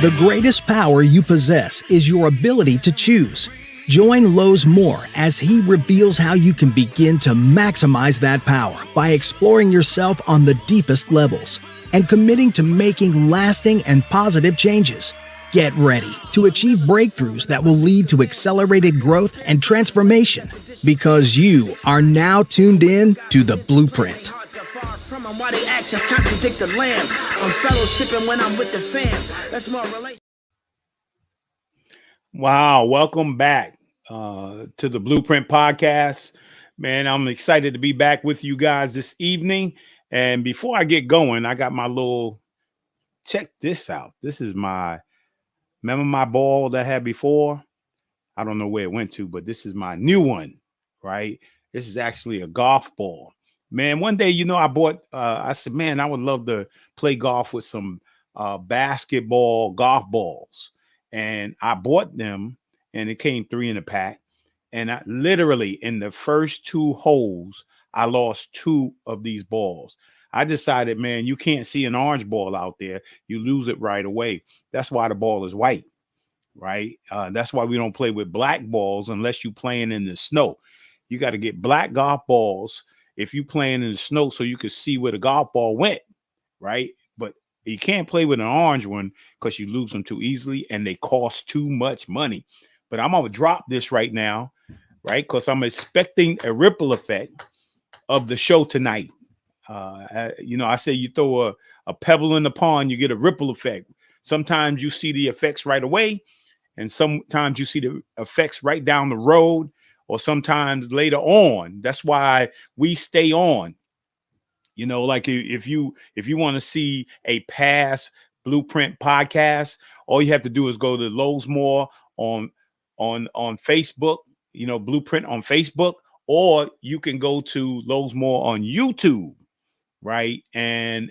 The greatest power you possess is your ability to choose. Join Lowe's Moore as he reveals how you can begin to maximize that power by exploring yourself on the deepest levels and committing to making lasting and positive changes. Get ready to achieve breakthroughs that will lead to accelerated growth and transformation, because you are now tuned in to The Blueprint. Why they actions contradict the lamb. I'm fellowshipping when I'm with the fam. That's more relation. Wow, welcome back to the Blueprint podcast. Man, I'm excited to be back with you guys this evening. And before I get going, I got my little, check this out. This is remember my ball that I had before? I don't know where it went to, but this is my new one, right? This is actually a golf ball. Man, one day, I said, man, I would love to play golf with some basketball golf balls. And I bought them, and it came 3 in a pack. And I literally, in the first 2 holes, I lost 2 of these balls. I decided, man, you can't see an orange ball out there. You lose it right away. That's why the ball is white, right? That's why we don't play with black balls unless you're playing in the snow. You got to get black golf balls if you playing in the snow so you can see where the golf ball went, right? But you can't play with an orange one because you lose them too easily and they cost too much money. But I'm going to drop this right now, right? Because I'm expecting a ripple effect of the show tonight. I say you throw a pebble in the pond, you get a ripple effect. Sometimes you see the effects right away, and sometimes you see the effects right down the road, or sometimes later on. That's why we stay on. Like if you want to see a past Blueprint podcast, all you have to do is go to Lowe's Moore on Facebook, Blueprint on Facebook, or you can go to Lowe's Moore on YouTube, right? And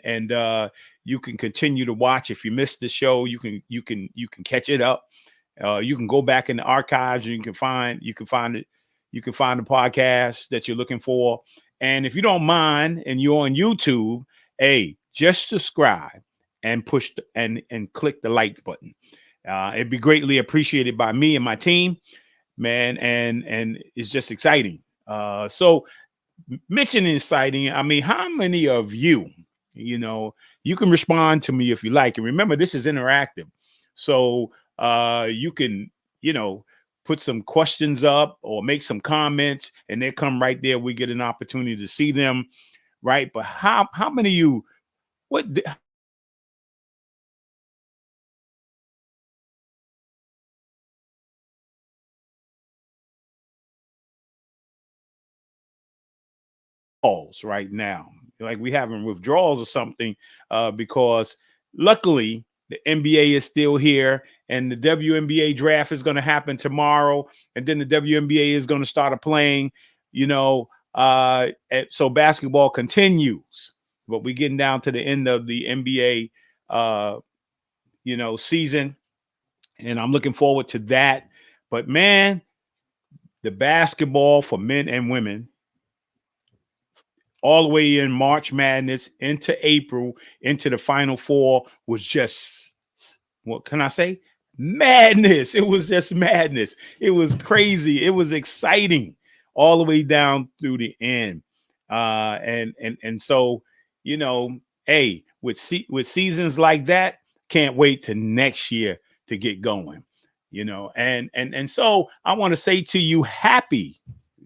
you can continue to watch. If you missed the show, you can catch it up. You can go back in the archives and you can find it. You can find the podcast that you're looking for. And if you don't mind and you're on YouTube, just subscribe and push and click the like button. It'd be greatly appreciated by me and my team, man. And it's just exciting. So mentioning exciting, I mean, how many of you can respond to me if you like. And remember, this is interactive. So you can, put some questions up or make some comments, and they come right there. We get an opportunity to see them, right? But how many of you, right now? Like we having withdrawals or something, because luckily the NBA is still here, and the WNBA draft is going to happen tomorrow, and then the WNBA is going to start playing. So basketball continues, but we're getting down to the end of the NBA, season, and I'm looking forward to that. But man, the basketball for men and women, all the way in March Madness into April, into the Final Four, was just, what can I say? Madness. It was just madness. It was crazy. It was exciting all the way down through the end. And so, with seasons like that, can't wait to next year to get going, and so I want to say to you, I'm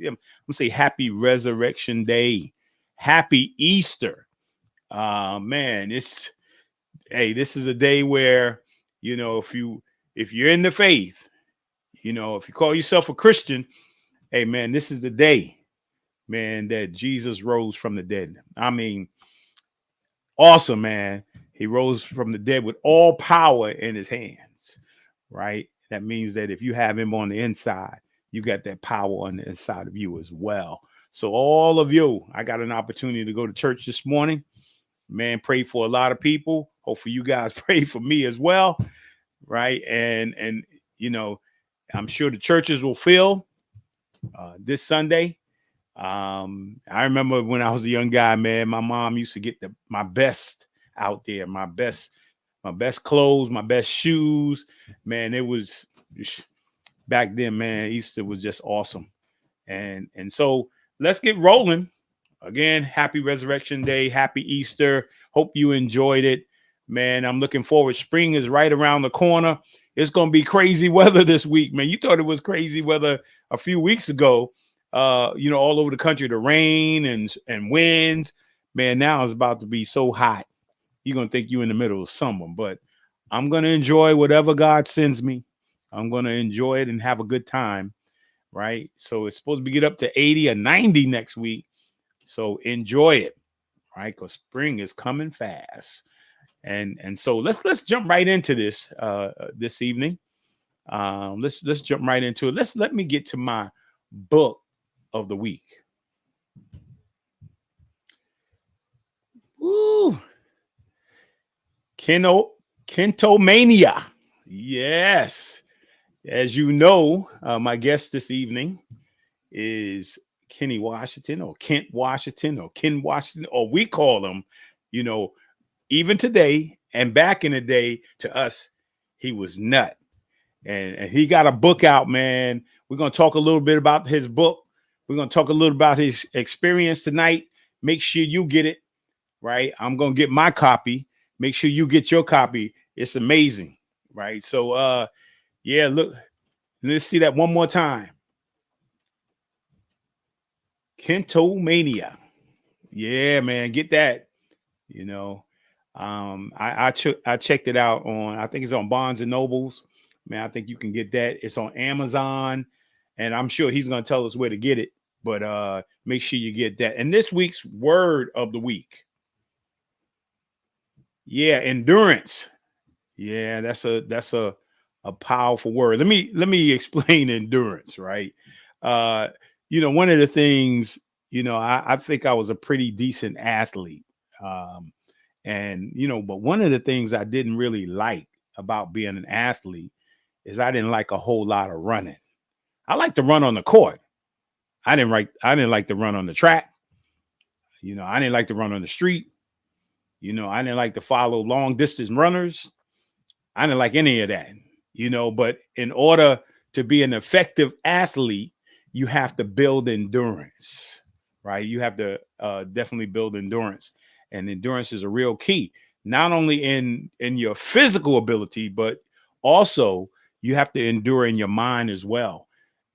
gonna say happy Resurrection Day. Happy Easter. Man, this is a day where, if you're in the faith, if you call yourself a Christian, hey man, this is the day, man, that Jesus rose from the dead. I mean, awesome, man. He rose from the dead with all power in his hands, right? That means that if you have him on the inside, you got that power on the inside of you as well. So all of you, I got an opportunity to go to church this morning. Man, pray for a lot of people. Hopefully you guys pray for me as well, right? And I'm sure the churches will fill this Sunday. I remember when I was a young guy, man, my mom used to get my best out there, my best my best clothes, my best shoes. Man, it was back then, man. Easter was just awesome. And so let's get rolling. Again, happy Resurrection Day, happy Easter. Hope you enjoyed it. Man, I'm looking forward. Spring is right around the corner. It's going to be crazy weather this week, man. You thought it was crazy weather a few weeks ago, all over the country, the rain and winds. Man, now it's about to be so hot. You're going to think you're in the middle of summer, but I'm going to enjoy whatever God sends me. I'm going to enjoy it and have a good time, right? So it's supposed to get up to 80 or 90 next week. So enjoy it, right? Because spring is coming fast. And so let's jump right into this this evening. Let's jump right into it. Let me get to my book of the week. Woo! Kentomania. Yes. As you know, my guest this evening is Kenny Washington or Kent Washington or Ken Washington, or we call him, even today and back in the day, to us, he was nut. And he got a book out, man. We're going to talk a little bit about his book. We're going to talk a little about his experience tonight. Make sure you get it, right? I'm going to get my copy. Make sure you get your copy. It's amazing, right? So, yeah, look, let's see that one more time. Kentomania. Yeah, man, get that. I checked it out on, I think it's on Barnes and Nobles. Man, I think you can get that. It's on Amazon, and I'm sure he's going to tell us where to get it, but make sure you get that. And this week's word of the week. Yeah, endurance. Yeah, that's a powerful word. Let me explain endurance, right? One of the things, I think I was a pretty decent athlete. But one of the things I didn't really like about being an athlete is I didn't like a whole lot of running. I like to run on the court. I didn't like to run on the track. I didn't like to run on the street. I didn't like to follow long distance runners. I didn't like any of that, but in order to be an effective athlete, you have to build endurance, right? You have to definitely build endurance, and endurance is a real key, not only in your physical ability, but also you have to endure in your mind as well,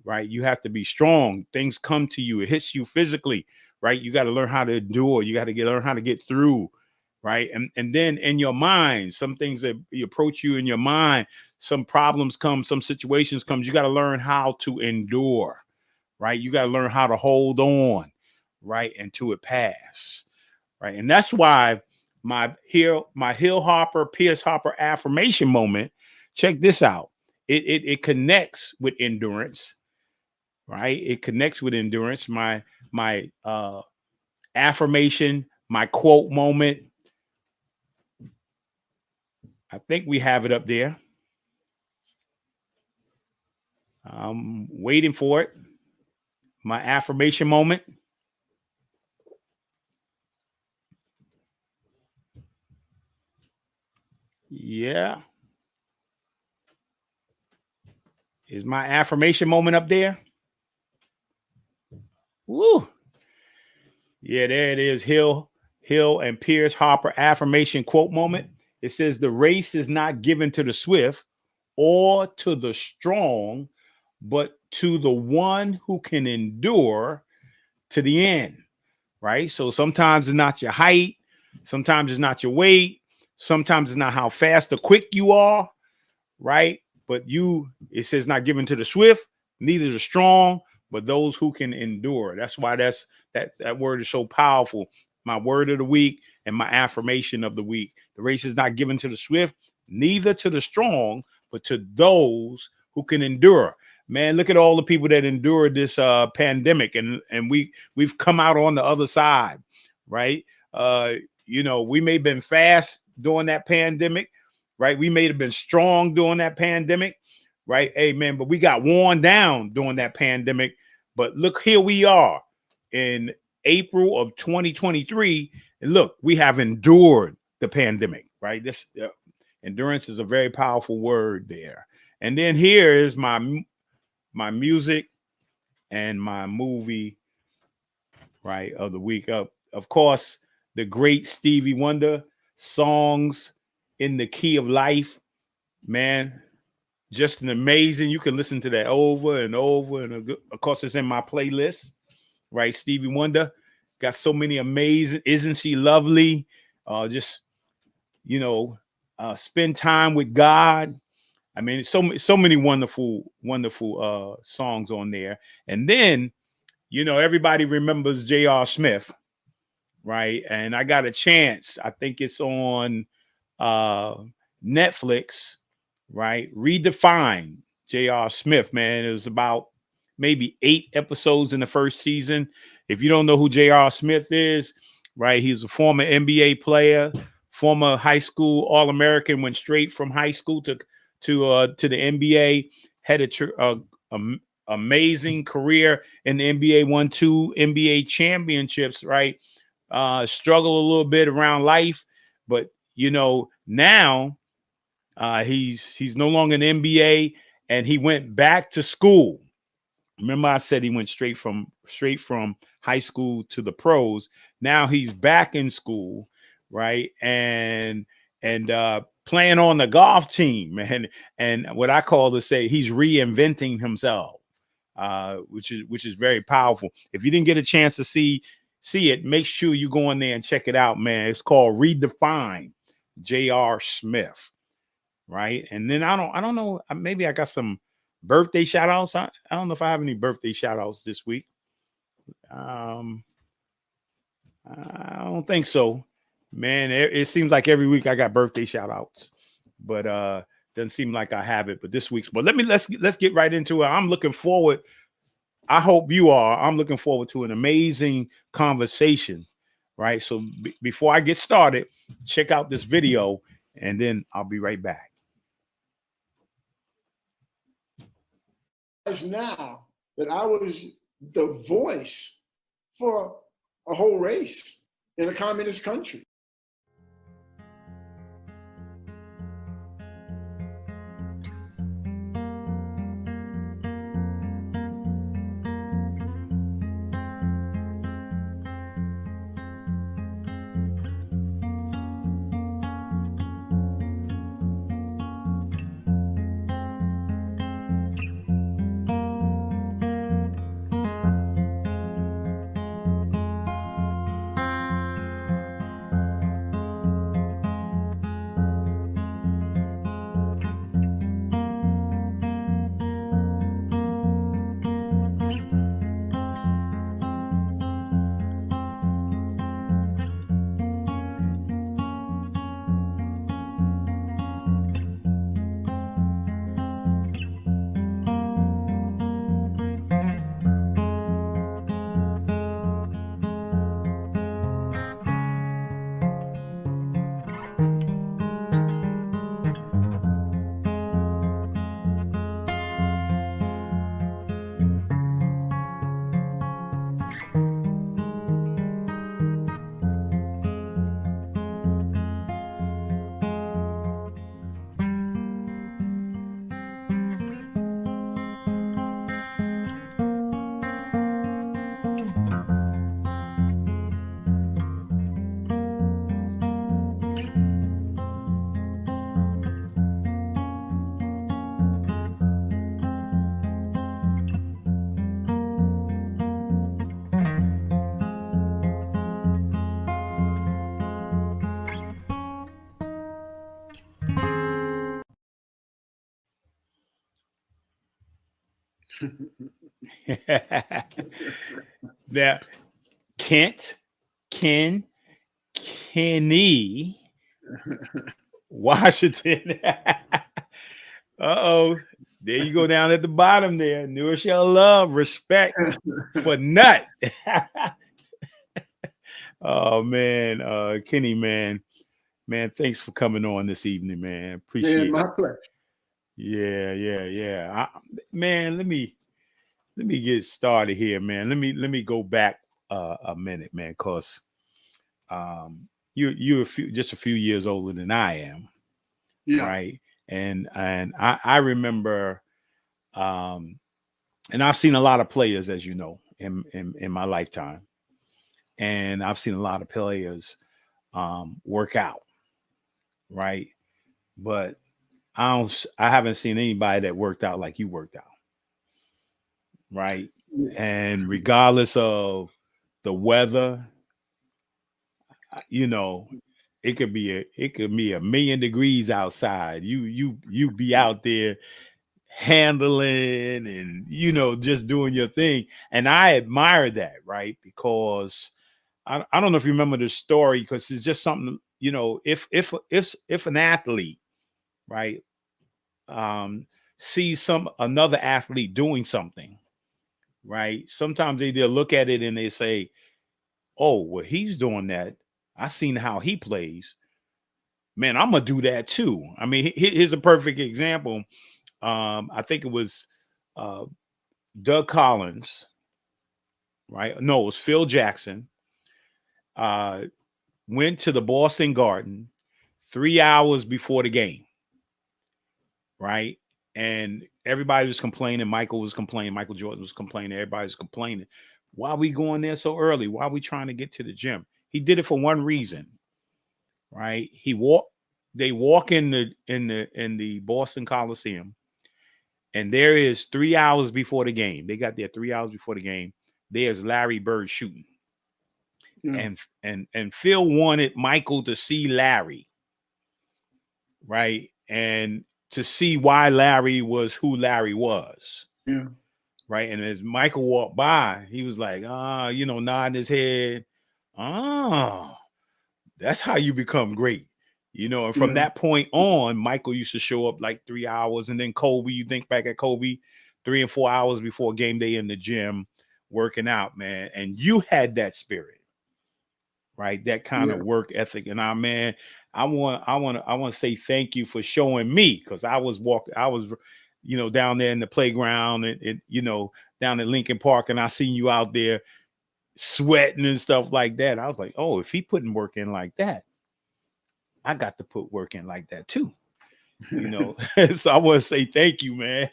right? You have to be strong. Things come to you. It hits you physically, right? You got to learn how to endure. You got to learn how to get through, right? And then in your mind, some things that approach you in your mind, some problems come, some situations come. You got to learn how to endure, right? You got to learn how to hold on, right, until it pass, right? And that's why my Hill Hopper, Pierce Hopper affirmation moment. Check this out. It connects with endurance, right? It connects with endurance. My affirmation, my quote moment. I think we have it up there. I'm waiting for it. My affirmation moment. Yeah. Is my affirmation moment up there? Woo. Yeah, there it is. Hill and Pierce Hopper affirmation quote moment. It says, the race is not given to the swift or to the strong, but to the one who can endure to the end, right? So sometimes it's not your height. Sometimes it's not your weight. Sometimes it's not how fast or quick you are, right? But it says not given to the swift, neither the strong, but those who can endure. That's why that word is so powerful. My word of the week and my affirmation of the week. The race is not given to the swift, neither to the strong, but to those who can endure. Man, look at all the people that endured this pandemic, and we've come out on the other side, right? We may have been fast during that pandemic, right? We may have been strong during that pandemic, right? Amen. But we got worn down during that pandemic. But look, here we are in April of 2023, and look, we have endured the pandemic, right? This, Endurance is a very powerful word there. And then here is my music and my movie, right, of the week. Of course, the great Stevie Wonder, Songs in the Key of Life. Man, just an amazing. You can listen to that over and over. And of course, it's in my playlist, right? Stevie Wonder got so many amazing. Isn't She Lovely? Just, spend time with God. I mean, so many wonderful songs on there. And then, everybody remembers J.R. Smith, right? And I got a chance. I think it's on Netflix, right? Redefine J.R. Smith, man. It was about maybe 8 episodes in the first season. If you don't know who J.R. Smith is, right? He's a former NBA player, former high school All-American, went straight from high school to the NBA, had a amazing career in the NBA, won 2 NBA championships, right? Struggled a little bit around life, but now he's no longer in the NBA, and he went back to school. Remember, I said he went straight from high school to the pros. Now he's back in school, right? And playing on the golf team, man. And what I call to say, he's reinventing himself, which is very powerful. If you didn't get a chance to see it, make sure you go in there and check it out, man. It's called Redefine J.R. Smith, right? And then I don't know, maybe I got some birthday shout outs. I don't know if I have any birthday shout outs this week. I don't think so, man. It seems like every week I got birthday shout outs, but doesn't seem like I have it. But this week's, but let's get right into it. I'm looking forward. I hope you are. I'm looking forward to an amazing conversation, right? So before I get started, check out this video, and then I'll be right back. Now that I was the voice for a whole race in a communist country. Now, Kenny Washington. Uh-oh. There you go down at the bottom there. Rochelle love, respect for nut. Oh, man. Kenny, man. Man, thanks for coming on this evening, man. Appreciate it. My pleasure. Yeah. Man, let me get started here, man. Let me go back a minute, man, because you're just a few years older than I am. right? And I remember, and I've seen a lot of players, as you know, in my lifetime, and I've seen a lot of players work out, right? But I haven't seen anybody that worked out like you worked out, right? And regardless of the weather, you know, it could be a million degrees outside. You be out there handling and just doing your thing. And I admire that, right? Because I don't know if you remember the story, because it's just something, if an athlete, right, sees another athlete doing something, right? Sometimes they look at it and they say, "Oh, well, he's doing that. I seen how he plays. Man, I'm gonna do that too." I mean, here's a perfect example. I think it was Doug Collins, right? No, it was Phil Jackson. Went to the Boston Garden 3 hours before the game, right? And everybody was complaining. Michael was complaining. Michael Jordan was complaining. Everybody was complaining. Why are we going there so early? Why are we trying to get to the gym? He did it for one reason, right? They walk in the Boston Coliseum, and there is 3 hours before the game. They got there 3 hours before the game. There's Larry Bird shooting. Yeah. And Phil wanted Michael to see Larry, right? And to see why Larry was who Larry was. Yeah. Right. And as Michael walked by, he was like, nodding his head. Oh, that's how you become great. And from that point on, Michael used to show up like 3 hours. And then Kobe, you think back at Kobe, 3 and 4 hours before game day in the gym, working out, man. And you had that spirit, right? That kind of work ethic. And man, I want to say thank you for showing me, because I was down there in the playground and down at Lincoln Park, and I seen you out there sweating and stuff like that. I was like, oh, if he putting work in like that, I got to put work in like that too. So I want to say thank you, man.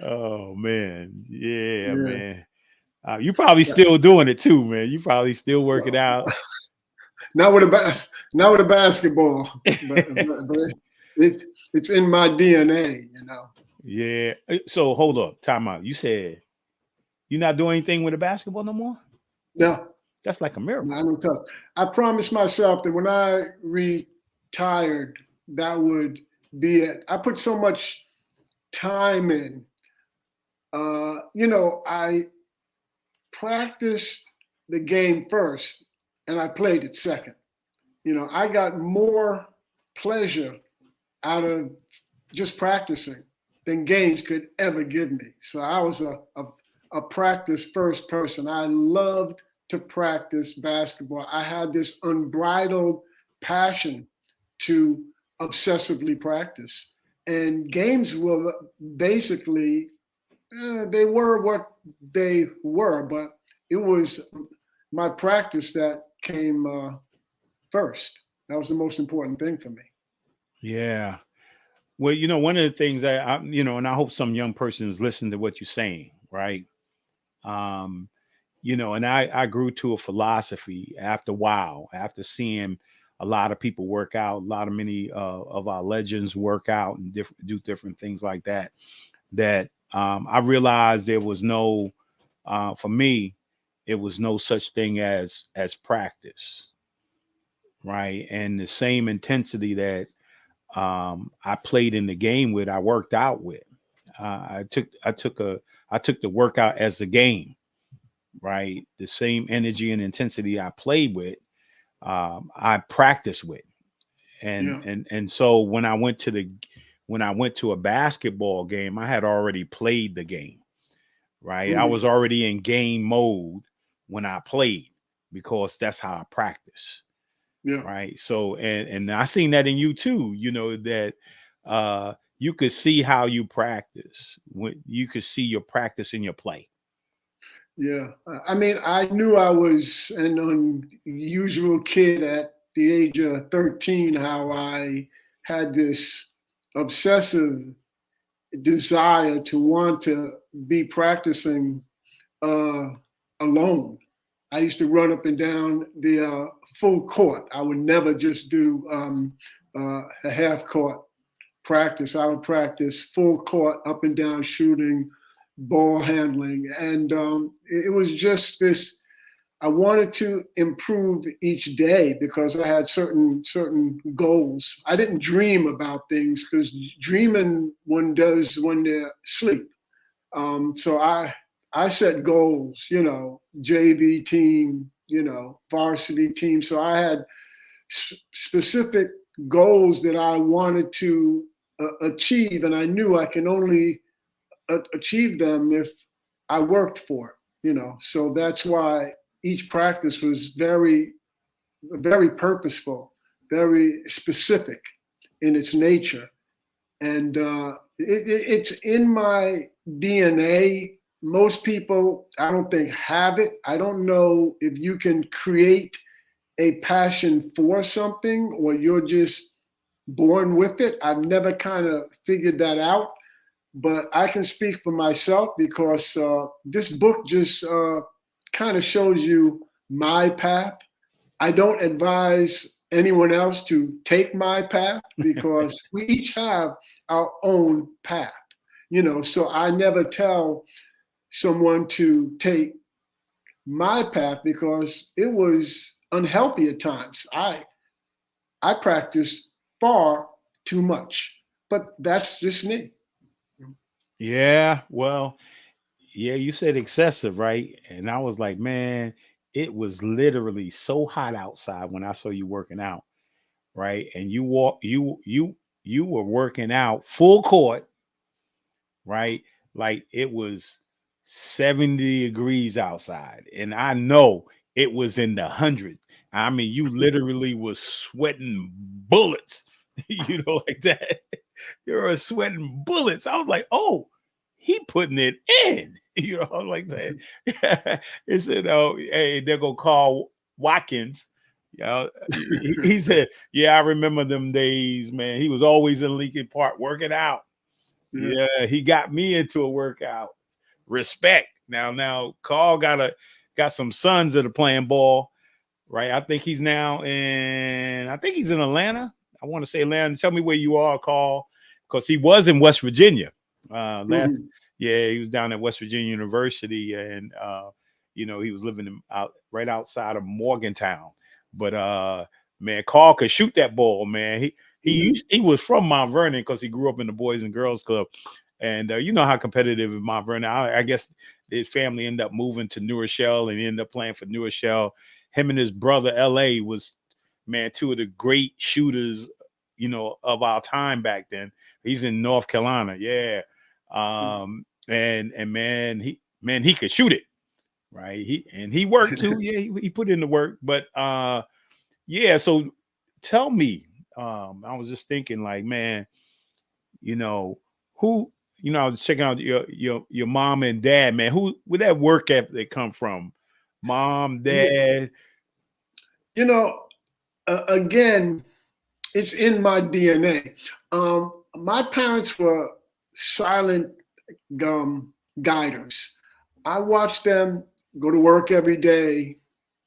Oh man. Yeah, man. You probably still doing it too, man. You probably still working out. Not with a basketball, but it's in my DNA, Yeah. So hold up, time out. You said you're not doing anything with a basketball no more? No. That's like a miracle. I promised myself that when I retired, that would be it. I put so much time in. I practiced the game first and I played it second. I got more pleasure out of just practicing than games could ever give me. So I was a practice first person. I loved to practice basketball. I had this unbridled passion to obsessively practice. And games were basically, they were what they were, but it was my practice that came first. That was the most important thing for me. Yeah. Well, one of the things I and I hope some young persons listen to what you're saying, right? And I grew to a philosophy after a while, after seeing a lot of people work out, many of our legends work out and do different things like that, that I realized there was no, for me, it was no such thing as practice, right? And the same intensity that I played in the game with, I worked out with. I took the workout as the game, right? The same energy and intensity I played with, I practiced with, and so when I went to a basketball game, I had already played the game, right? Mm-hmm. I was already in game mode when I played, because that's how I practice. Yeah. Right. So, and I seen that in you too, that you could see how you practice. You could see your practice in your play. Yeah. I mean, I knew I was an unusual kid at the age of 13 how I had this obsessive desire to want to be practicing alone. I used to run up and down the full court. I would never just do a half court practice. I would practice full court, up and down shooting, ball handling. And it was just this, I wanted to improve each day because I had certain goals. I didn't dream about things because dreaming one does when they're asleep. So I set goals, JV team, varsity team. So I had specific goals that I wanted to achieve, and I knew I can only achieve them if I worked for it, So that's why each practice was very, very purposeful, very specific in its nature. And it's in my DNA. Most people, I don't think, have it. I don't know if you can create a passion for something or you're just born with it. I've never kind of figured that out, but I can speak for myself because this book just kind of shows you my path. I don't advise anyone else to take my path because we each have our own path, so I never tell someone to take my path because it was unhealthy at times. I practiced far too much, but that's just me. Yeah, well, yeah, you said excessive, right? And I was like, man, it was literally so hot outside when I saw you working out, right? And you were working out full court, right? Like it was 70 degrees outside. And I know it was in the hundreds. I mean, you literally was sweating bullets, like that. You were sweating bullets. I was like, oh, he putting it in, like that. He said, oh, hey, they're going to call Watkins. He said, yeah, I remember them days, man. He was always in Lincoln Park working out. Yeah, he got me into a workout. Respect. Now Carl got some sons that are playing ball, right? I think he's in Atlanta. I want to say Atlanta. Tell me where you are, Carl, because he was in West Virginia. Yeah, he was down at West Virginia University, and he was living right outside of Morgantown. But man, Carl could shoot that ball, man. He was from Mount Vernon because he grew up in the Boys and Girls Club. And you know how competitive in Mount Vernon. I guess his family ended up moving to New Rochelle and he ended up playing for New Rochelle. Him and his brother, L.A., was, man, two of the great shooters, of our time back then. He's in North Carolina. Yeah. And man, he could shoot it. Right. He worked too. Yeah, he put in the work. But yeah, so tell me, I was just thinking, like, man, who, I was checking out your mom and dad, man. Where that work ethic come from? Mom, dad. Again, it's in my DNA. My parents were silent guiders. I watched them go to work every day,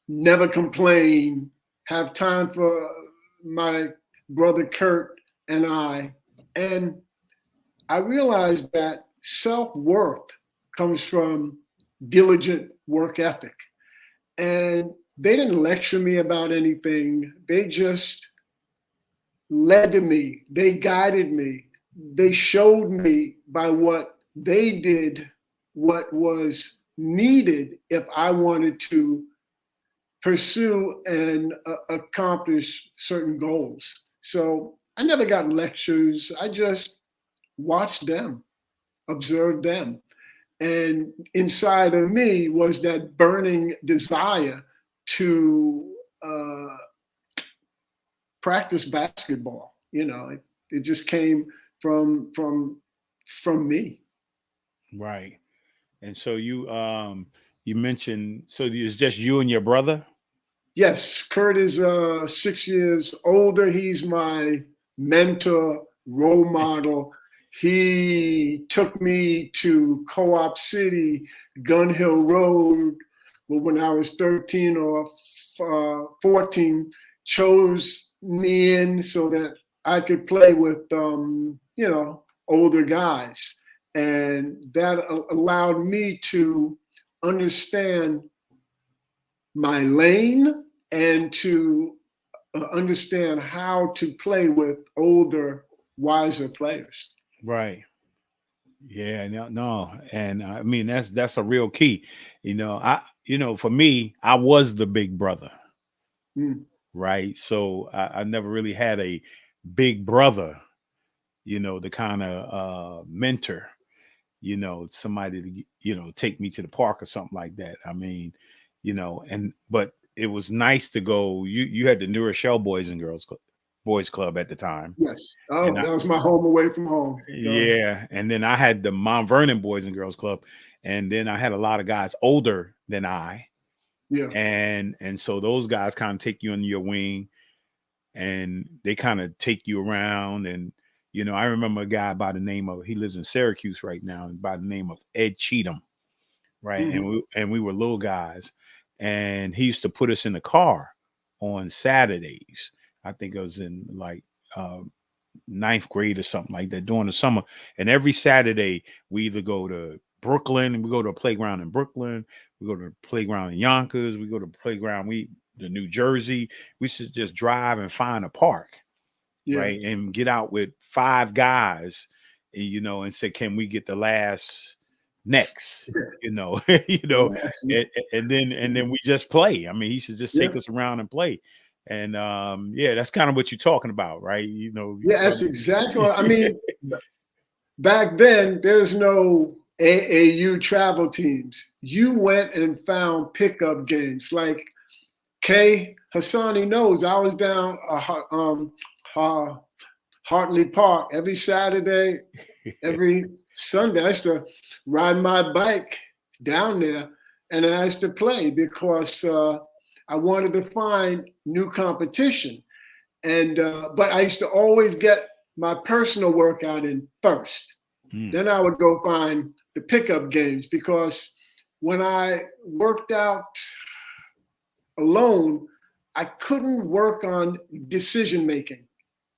never complain, have time for my brother Kurt and I. And I realized that self-worth comes from diligent work ethic. And they didn't lecture me about anything. They just led me. They guided me. They showed me by what they did what was needed if I wanted to pursue and accomplish certain goals. So I never got lectures. I just watched them, observed them. And inside of me was that burning desire to practice basketball. It just came from me. Right. And so you mentioned, so it's just you and your brother? Yes, Kurt is 6 years older. He's my mentor, role model. He took me to Co-op City, Gun Hill Road, when I was 13 or 14, chose me in so that I could play with, older guys. And that allowed me to understand my lane and to understand how to play with older, wiser players. Right. Yeah, no, and I mean that's a real key. For me, I was the big brother, Mm. right? So I never really had a big brother, the kind of mentor, somebody to take me to the park or something like that. I mean, but it was nice to go. You had the New Rochelle Boys Club at the time. Yes. Oh, And that was my home away from home. yeah, and then I had the Mount Vernon Boys and Girls Club, and then I had a lot of guys older than I, Yeah. and so those guys kind of take you under your wing, and they kind of take you around. And I remember a guy by the name of, he lives in Syracuse right now, by the name of Ed Cheatham, right? Mm-hmm. And we were little guys, and he used to put us in the car on Saturdays. I think it was in like ninth grade or something like that during the summer. And every Saturday we either go to Brooklyn, and we go to a playground in Brooklyn, we go to a playground in Yonkers, we go to a playground the New Jersey. We should just drive and find a park, Yeah. right, and get out with 5 guys, and say, can we get the last next, and then we just play. I mean, he should just take us around and play. And that's kind of what you're talking about, right? Yeah, that's exactly what I mean. Back then, there's no AAU travel teams. You went and found pickup games. Like Kay Hassani knows, I was down Hartley Park every Saturday, every Sunday. I used to ride my bike down there, and I used to play because I wanted to find new competition. And but I used to always get my personal workout in first. Then I would go find the pickup games, because when I worked out alone, I couldn't work on decision making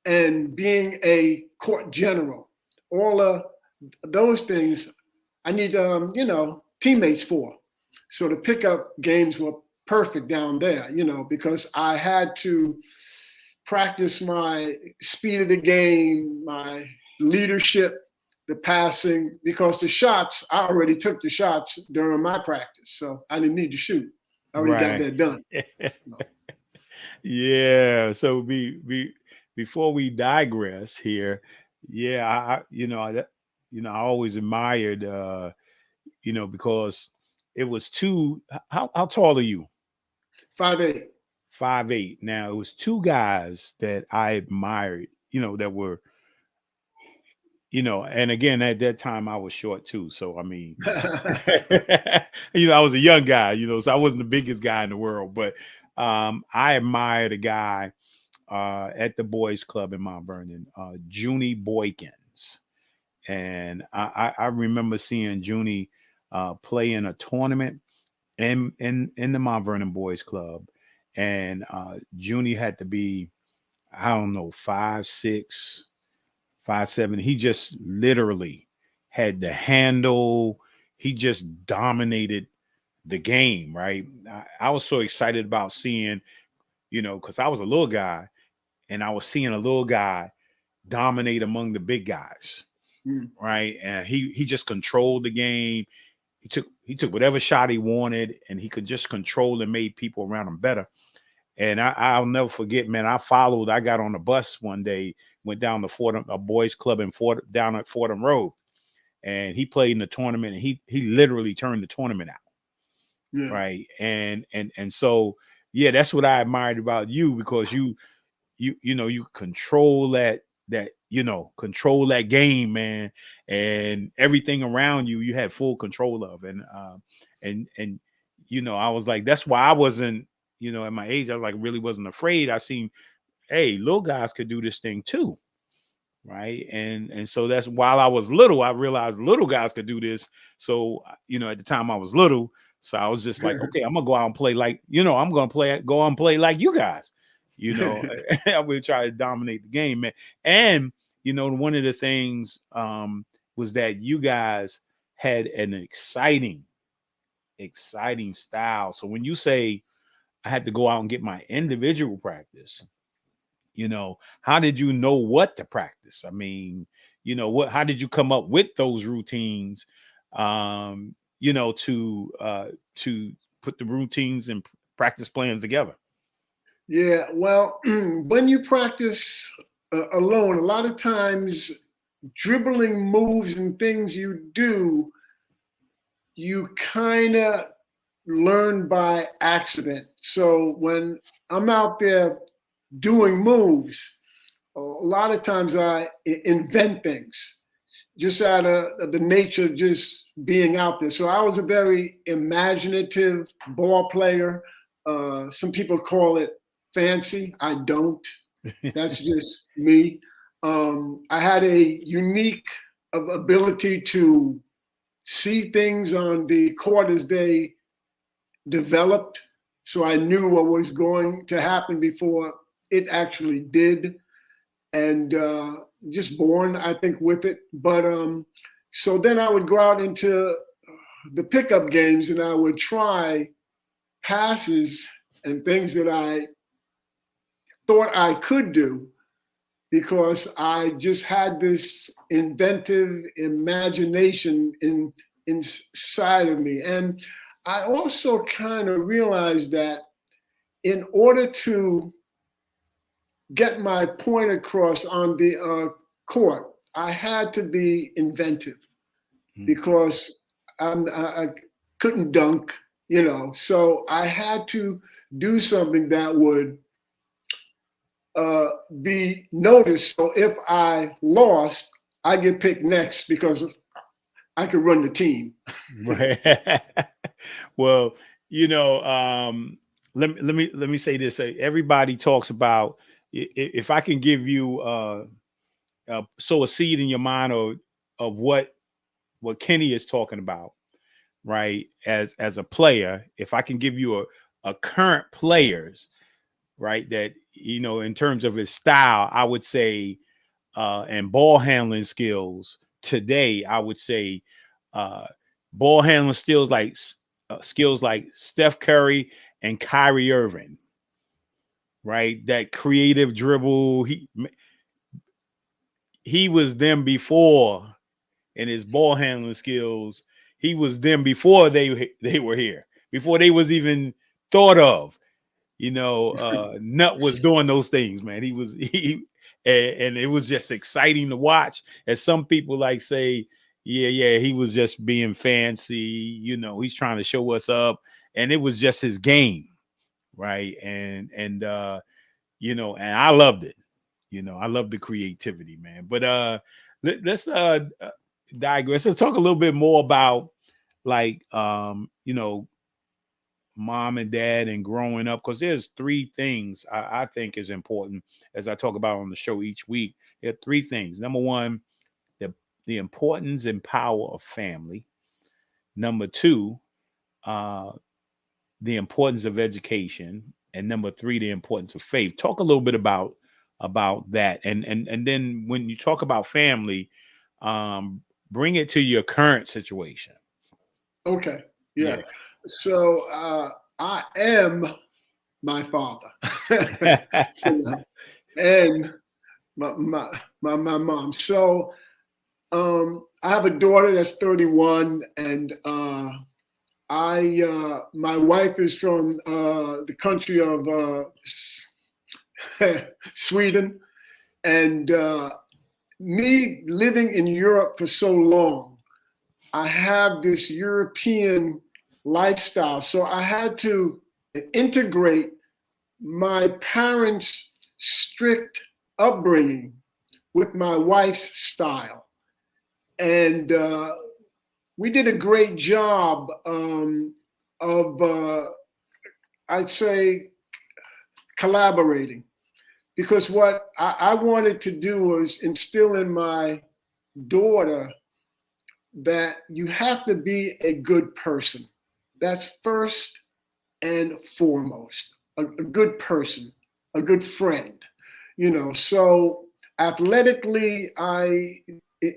and being a court general. All of those things I need teammates for. So the pickup games were perfect down there, because I had to practice my speed of the game, my leadership, the passing, because the shots, I already took the shots during my practice. So I didn't need to shoot. I already got that done. Yeah. So before we digress here, I always admired, because it was two. How tall are you? 5'8". 5'8". Now it was 2 guys that I admired, that were, and again at that time I was short too. So I mean, I was a young guy, so I wasn't the biggest guy in the world, but I admired a guy at the boys club in Mount Vernon, Junie Boykins. And I remember seeing Junie play in a tournament in the Mount Vernon Boys Club. And Junie had to be, I don't know, 5'6", 5'7". He just literally had the handle. He just dominated the game, right? I was so excited about seeing, because I was a little guy, and I was seeing a little guy dominate among the big guys, right? And he just controlled the game. He took whatever shot he wanted, and he could just control and made people around him better. And I'll never forget, man. I got on a bus one day, went down to Fordham, a boys club down at Fordham Road, and he played in the tournament, and he literally turned the tournament out. Yeah. Right. And so, yeah, that's what I admired about you, because you control control that game, man, and everything around you had full control of. And I was like, that's why I wasn't, at my age, I like really wasn't afraid. I seen, hey, little guys could do this thing too. Right. And so that's while I was little, I realized little guys could do this. So, at the time I was little. So I was just like, okay, I'm gonna go out and play like, I'm gonna go out and play like you guys. I would try to dominate the game, man. And one of the things was that you guys had an exciting style. So when you say I had to go out and get my individual practice, how did you know what to practice? I mean, how did you come up with those routines, to put the routines and practice plans together? Yeah, well, when you practice alone, a lot of times dribbling moves and things you do, you kind of learn by accident. So when I'm out there doing moves, a lot of times I invent things just out of the nature of just being out there. So I was a very imaginative ball player. Some people call it fancy. I don't. That's just me. I had a unique ability to see things on the court as they developed. So I knew what was going to happen before it actually did. And just born, I think, with it. But so then I would go out into the pickup games and I would try passes and things that I thought I could do because I just had this inventive imagination inside of me. And I also kind of realized that in order to get my point across on the court, I had to be inventive because I couldn't dunk, so I had to do something that would be noticed. So if I lost, I get picked next because I could run the team. Right. Well, let me say this. Everybody talks about, if I can give you sow a seed in your mind of what Kenny is talking about, right? As a player, if I can give you a current players, right, that in terms of his style, I would say, and ball handling skills today, I would say, ball handling skills like Steph Curry and Kyrie Irving. Right, that creative dribble. He was them before, and his ball handling skills. He was them before they were here, before they was even thought of. Nut was doing those things, man. And it was just exciting to watch. As some people like say, yeah, he was just being fancy. He's trying to show us up, and it was just his game. Right. And I loved it. I love the creativity, man. But let's digress. Let's talk a little bit more about like mom and dad and growing up, because there's three things I think is important as I talk about on the show each week. There are three things. Number one, the importance and power of family. Number two, the importance of education. And number three, the importance of faith. Talk a little bit about that. And then when you talk about family, bring it to your current situation. Okay. Yeah. So I am my father and my mom. So I have a daughter that's 31, and my wife is from the country of Sweden, and me living in Europe for so long, I have this European lifestyle. So I had to integrate my parents' strict upbringing with my wife's style. And we did a great job of I'd say, collaborating, because what I wanted to do was instill in my daughter that you have to be a good person. That's first and foremost, a good person, a good friend, So athletically, I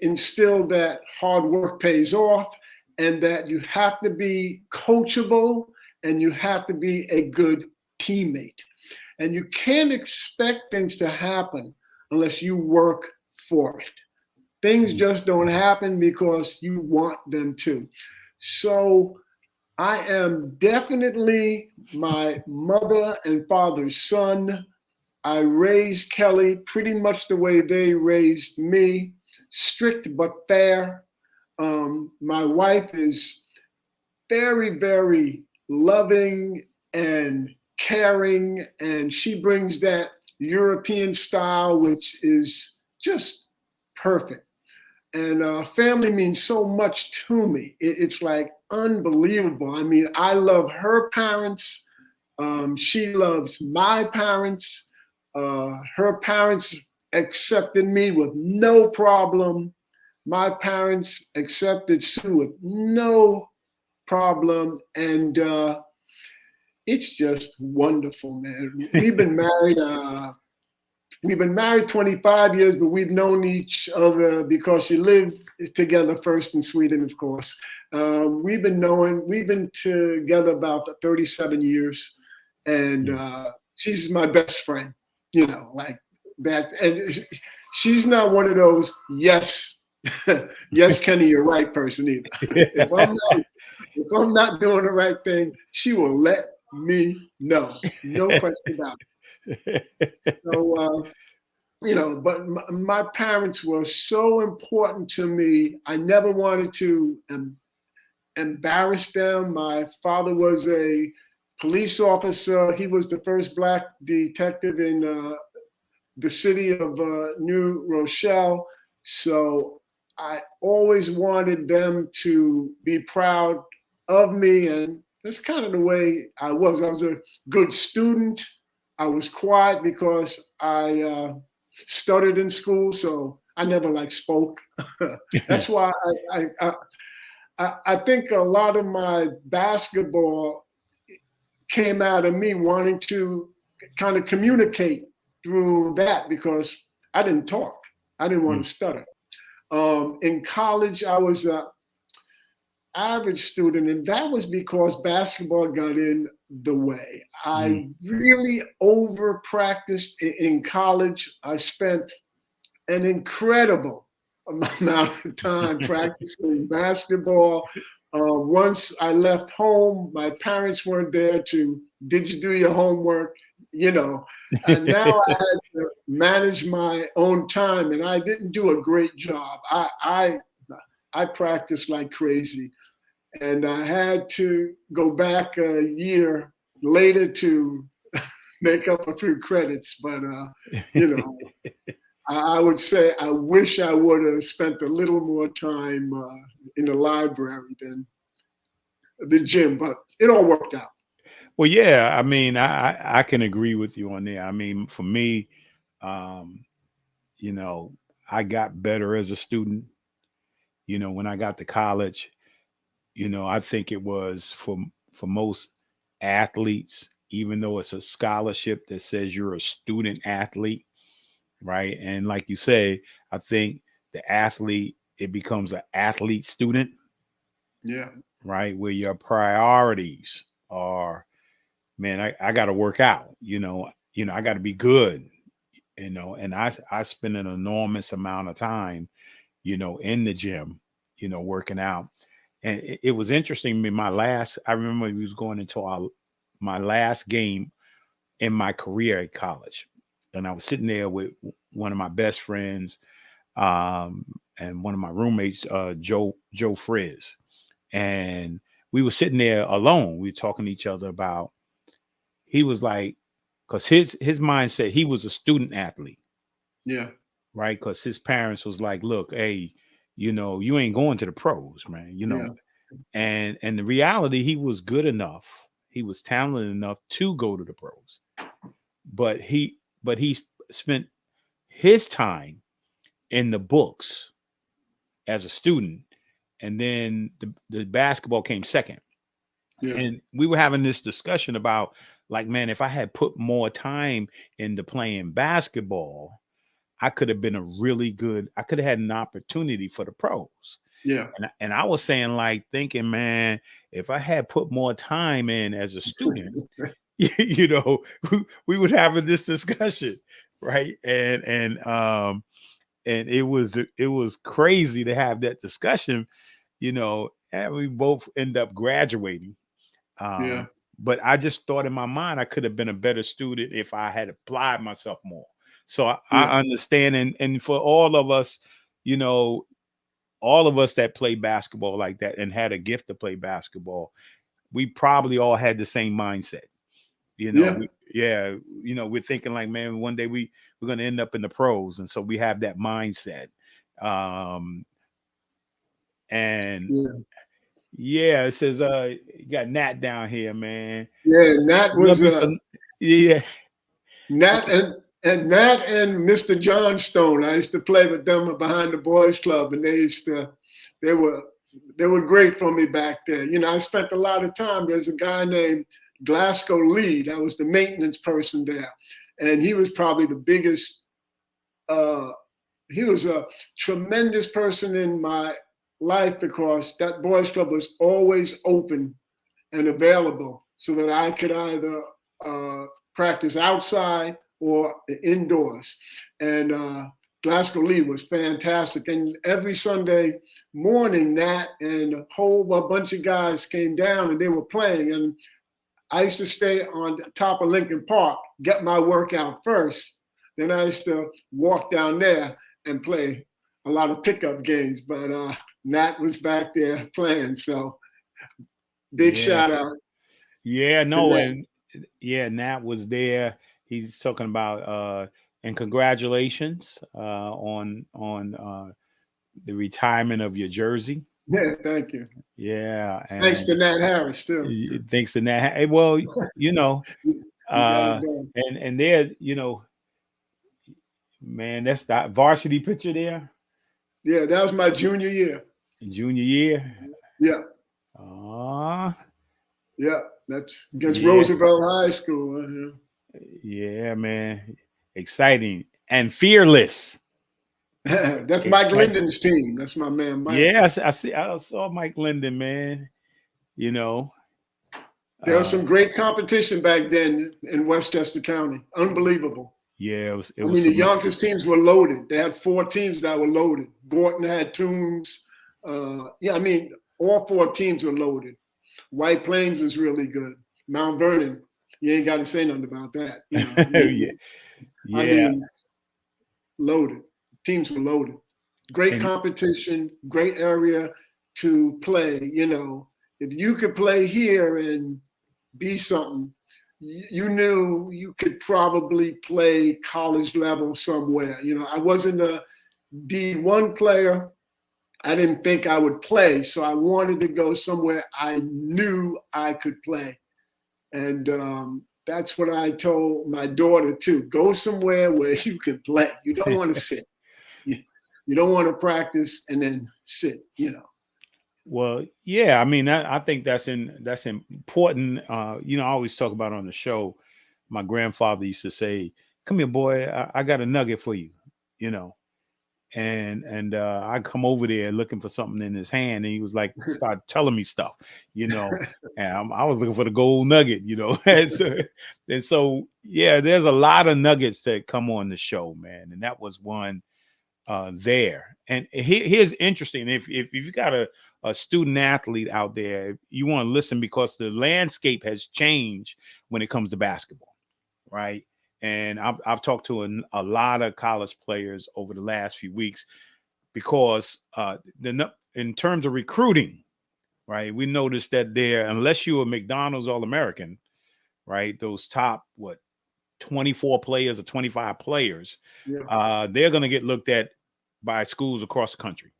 instilled that hard work pays off, and that you have to be coachable, and you have to be a good teammate. And you can't expect things to happen unless you work for it. Things just don't happen because you want them to. So I am definitely my mother and father's son. I raised Kelly pretty much the way they raised me, strict but fair. My wife is very, very loving and caring, and she brings that European style, which is just perfect. And family means so much to me. It's like unbelievable. I mean, I love her parents. She loves my parents. Her parents accepted me with no problem. My parents accepted Sue with no problem. And it's just wonderful, man. We've been married 25 years, but we've known each other because she lived together first in Sweden, of course. We've been together about 37 years, and she's my best friend, like that. And she's not one of those, yes, yes, Kenny, you're right person either. If I'm not doing the right thing, she will let me know. No question about it. So, but my parents were so important to me. I never wanted to embarrass them. My father was a police officer. He was the first Black detective in the city of New Rochelle. So I always wanted them to be proud of me. And that's kind of the way I was. I was a good student. I was quiet because I stuttered in school, so I never spoke. That's why I think a lot of my basketball came out of me wanting to kind of communicate through that, because I didn't talk. I didn't want to stutter. In college, I was an average student, and that was because basketball got in the way. I really over practiced in college. I spent an incredible amount of time practicing basketball. Once I left home, my parents weren't there to, did you do your homework? And now I had to manage my own time, and I didn't do a great job. I practiced like crazy. And I had to go back a year later to make up a few credits. But, I would say I wish I would have spent a little more time in the library than the gym, but it all worked out. Well, yeah, I mean, I can agree with you on there. I mean, for me, I got better as a student. When I got to college, I think it was for most athletes, even though it's a scholarship that says you're a student athlete, right? And like you say, I think the athlete, it becomes an athlete student. Yeah. Right. Where your priorities are, man, I got to work out, I got to be good, and I spend an enormous amount of time, in the gym, working out. And it was interesting. I remember we was going into my last game in my career at college, and I was sitting there with one of my best friends, and one of my roommates, Joe Frizz. And we were sitting there alone. We were talking to each other about, he was like, because his mindset, he was a student athlete. Yeah. Right. Because his parents was like, look, hey, you ain't going to the pros, man, Yeah. And the reality, he was good enough. He was talented enough to go to the pros. but he spent his time in the books as a student, and then the basketball came second. Yeah. And we were having this discussion about, like, man, if I had put more time into playing basketball, I could have been I could have had an opportunity for the pros. Yeah. And I was saying, like, thinking, man, if I had put more time in as a student, you know, we would have this discussion, right? And it was crazy to have that discussion, you know, and we both end up graduating. Yeah. But I just thought in my mind I could have been a better student if I had applied myself more. So I understand, and for all of us, you know, all of us that play basketball like that and had a gift to play basketball, we probably all had the same mindset. You know, you know, we're thinking like, man, one day we're going to end up in the pros, and so we have that mindset. And yeah, it says you got Nat down here, man. Yeah, Nat was yeah. Nat and Mr. Johnstone. I used to play with them behind the boys club, and they were great for me back there. You know, I spent a lot of time. There's a guy named Glasgow Lee. That was the maintenance person there, and he was probably the biggest. He was a tremendous person in my life because that boys club was always open and available so that I could either practice outside or indoors. And Glasgow Lee was fantastic. And every Sunday morning, Nat and a whole bunch of guys came down and they were playing. And I used to stay on top of Lincoln Park, get my workout first. Then I used to walk down there and play a lot of pickup games. But Nat was back there playing. So big shout out. Yeah, no, and Nat was there. He's talking about and congratulations on the retirement of your jersey. Yeah, thank you. Yeah, and thanks to Nat Harris too. Thanks to Nat. Well, you know, and there, you know, man, that's that varsity picture there. Yeah, that was my junior year. Junior year. Yeah. Yeah, that's against Roosevelt High School. Yeah, man, exciting and fearless. That's Mike Linden's team. That's my man, Mike. Yeah, I saw Mike Linden, man. You know, there was some great competition back then in Westchester County. Unbelievable. Yeah, it was. I mean, the Yonkers teams were loaded. They had 4 teams that were loaded. Gorton had Toombs. I mean, all 4 teams were loaded. White Plains was really good. Mount Vernon, you ain't got to say nothing about that. You know? Yeah. I mean, loaded. Teams were loaded. Great competition, great area to play. You know, if you could play here and be something, you knew you could probably play college level somewhere. You know, I wasn't a D1 player. I didn't think I would play, so I wanted to go somewhere I knew I could play. And that's what I told my daughter too. Go somewhere where you can play. You don't want to sit. You don't want to practice and then sit, you know. Well, yeah, I mean, I think that's important. You know, I always talk about on the show, my grandfather used to say, "Come here, boy, I got a nugget for you," you know. And I come over there looking for something in his hand, and he was like, start telling me stuff, you know. And I was looking for the gold nugget, you know. and so yeah, there's a lot of nuggets that come on the show, man, and that was one there. And here's interesting: if you got a student athlete out there, you want to listen because the landscape has changed when it comes to basketball, right? And I've talked to a lot of college players over the last few weeks because in terms of recruiting, right, we noticed that unless you're a McDonald's All-American, right, those top 24 players or 25 players, they're going to get looked at by schools across the country,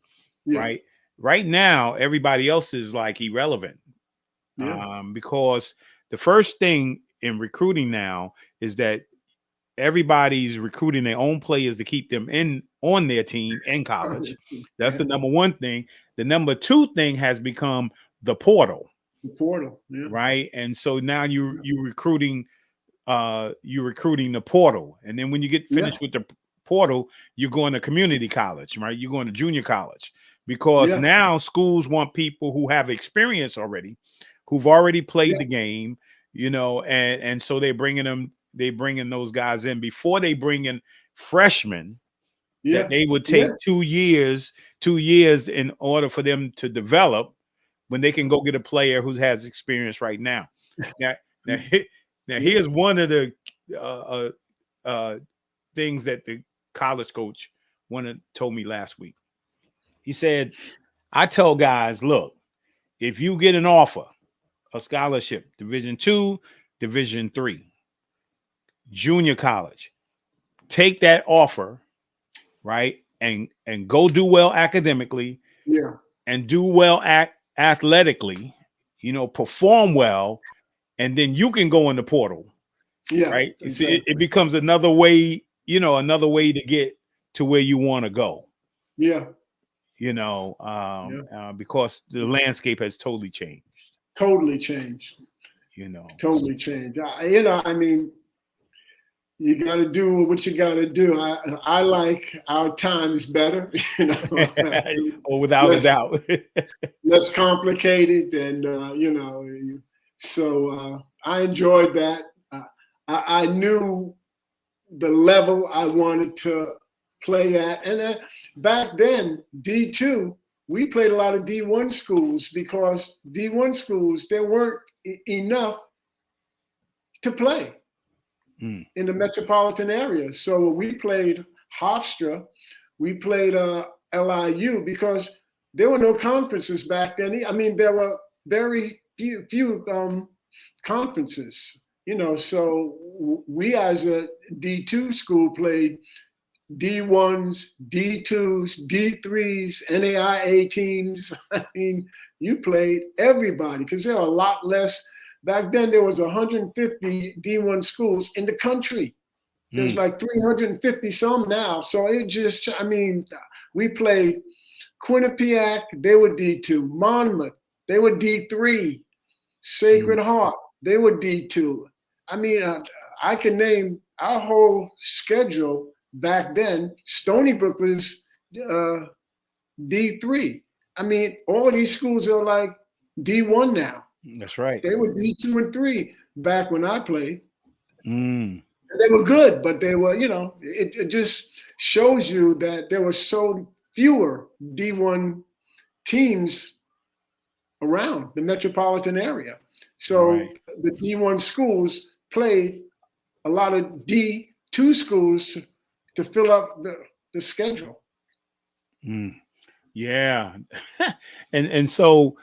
right? Right now, everybody else is like irrelevant because the first thing in recruiting now is that everybody's recruiting their own players to keep them on their team in college. That's the number one thing. The number two thing has become the portal. The portal, right? And so now you're recruiting the portal, and then when you get finished with the portal, you're going to community college, right? You're going to junior college, because now schools want people who have experience already, who've already played the game, and so they're bringing those guys in before they bring in freshmen that they would take 2 years in order for them to develop, when they can go get a player who has experience right now. Now here's one of the things that the college coach told me last week. He said, I tell guys, look, if you get an offer, a scholarship, Division II, Division III, junior college, take that offer, right? And go do well academically, and do well athletically, perform well, and then you can go in the portal. Right. Exactly. It becomes another way to get to where you want to go. Because the landscape has totally changed. Totally changed. I mean, you got to do what you got to do. I like our time is better, or without a doubt, less complicated, and so I enjoyed that. I knew the level I wanted to play at, and back then D2, we played a lot of D1 schools, because D1 schools there weren't enough to play in the metropolitan area. So we played Hofstra, we played LIU, because there were no conferences back then. I mean, there were very few conferences, so we as a D2 school played D1s, D2s, D3s, NAIA teams. I mean, you played everybody, because there are a lot less. Back then, there was 150 D1 schools in the country. There's like 350 some now. So we played Quinnipiac, they were D2. Monmouth, they were D3. Sacred Heart, they were D2. I mean, I can name our whole schedule back then. Stony Brook was D3. I mean, all these schools are like D1 now. That's right. They were D2 and 3 back when I played. And they were good, but they were, it just shows you that there were so fewer D1 teams around the metropolitan area. So the D1 schools played a lot of D2 schools to fill up the schedule. Yeah. and so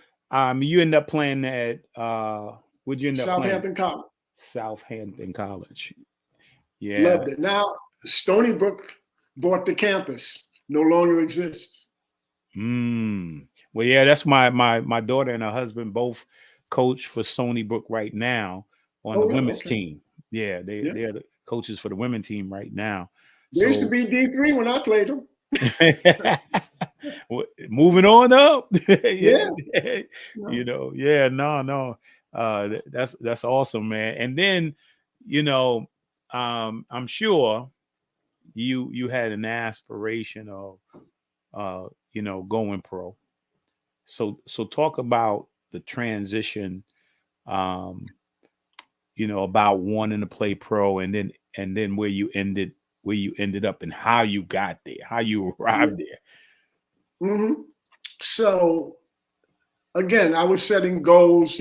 you end up playing at where'd you end up Southampton playing? College. Southampton College. Yeah. Loved it. Now Stony Brook bought the campus. No longer exists. Well, yeah, that's my daughter and her husband both coach for Stony Brook right now on the women's team. Yeah, they're the coaches for the women's team right now. They used to be D3 when I played them. Moving on up. That's awesome, man. And then I'm sure you had an aspiration of going pro. So talk about the transition, about wanting to play pro, and then where you ended up and how you got there, how you arrived there. So again, I was setting goals,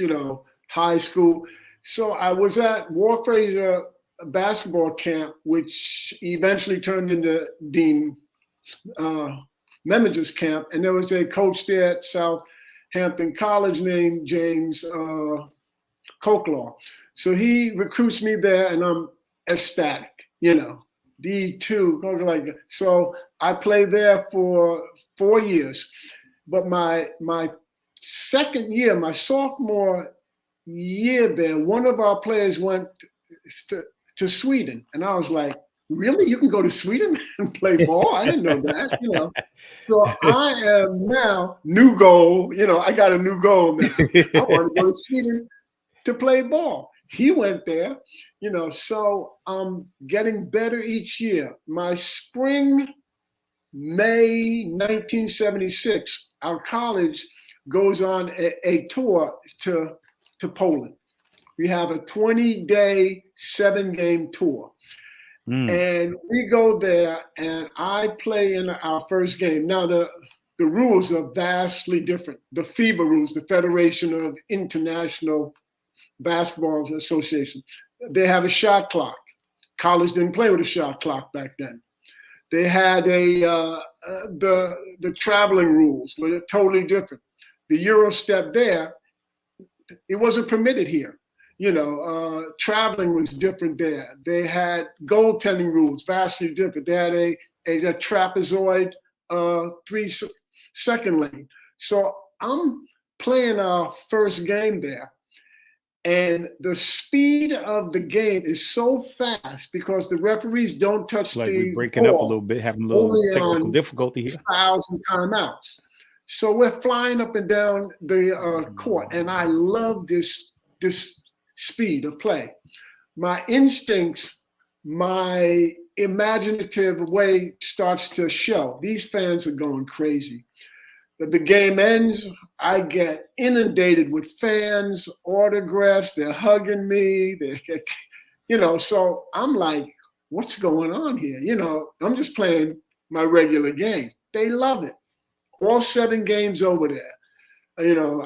high school. So I was at Warfare basketball camp, which eventually turned into Dean Memiger's camp. And there was a coach there at Southampton College named James Coklaw. So he recruits me there, and I'm ecstatic, D2. So I played there for 4 years. But my second year, my sophomore year there, one of our players went to to Sweden. And I was like, really? You can go to Sweden and play ball? I didn't know that, So I am now new goal. I got a new goal now. I want to go to Sweden to play ball. He went there, so I'm getting better each year. My spring, May 1976, our college goes on a tour to Poland. We have a 20-day, 7-game tour. And we go there, and I play in our first game. Now, the rules are vastly different. The FIBA rules, the Federation of International Basketball Association, they have a shot clock. College didn't play with a shot clock back then. They had the traveling rules were totally different. The Euro step there, it wasn't permitted here. Traveling was different there. They had goaltending rules, vastly different. They had a trapezoid 3-second lane. So I'm playing our first game there. And the speed of the game is so fast because the referees don't touch like the we're breaking up a little bit, having a little technical difficulty here. 1,000 timeouts. So we're flying up and down the court, and I love this speed of play. My instincts, my imaginative way starts to show. These fans are going crazy. The game ends, I get inundated with fans, autographs, they're hugging me, so I'm like, what's going on here? I'm just playing my regular game. They love it. All 7 games over there.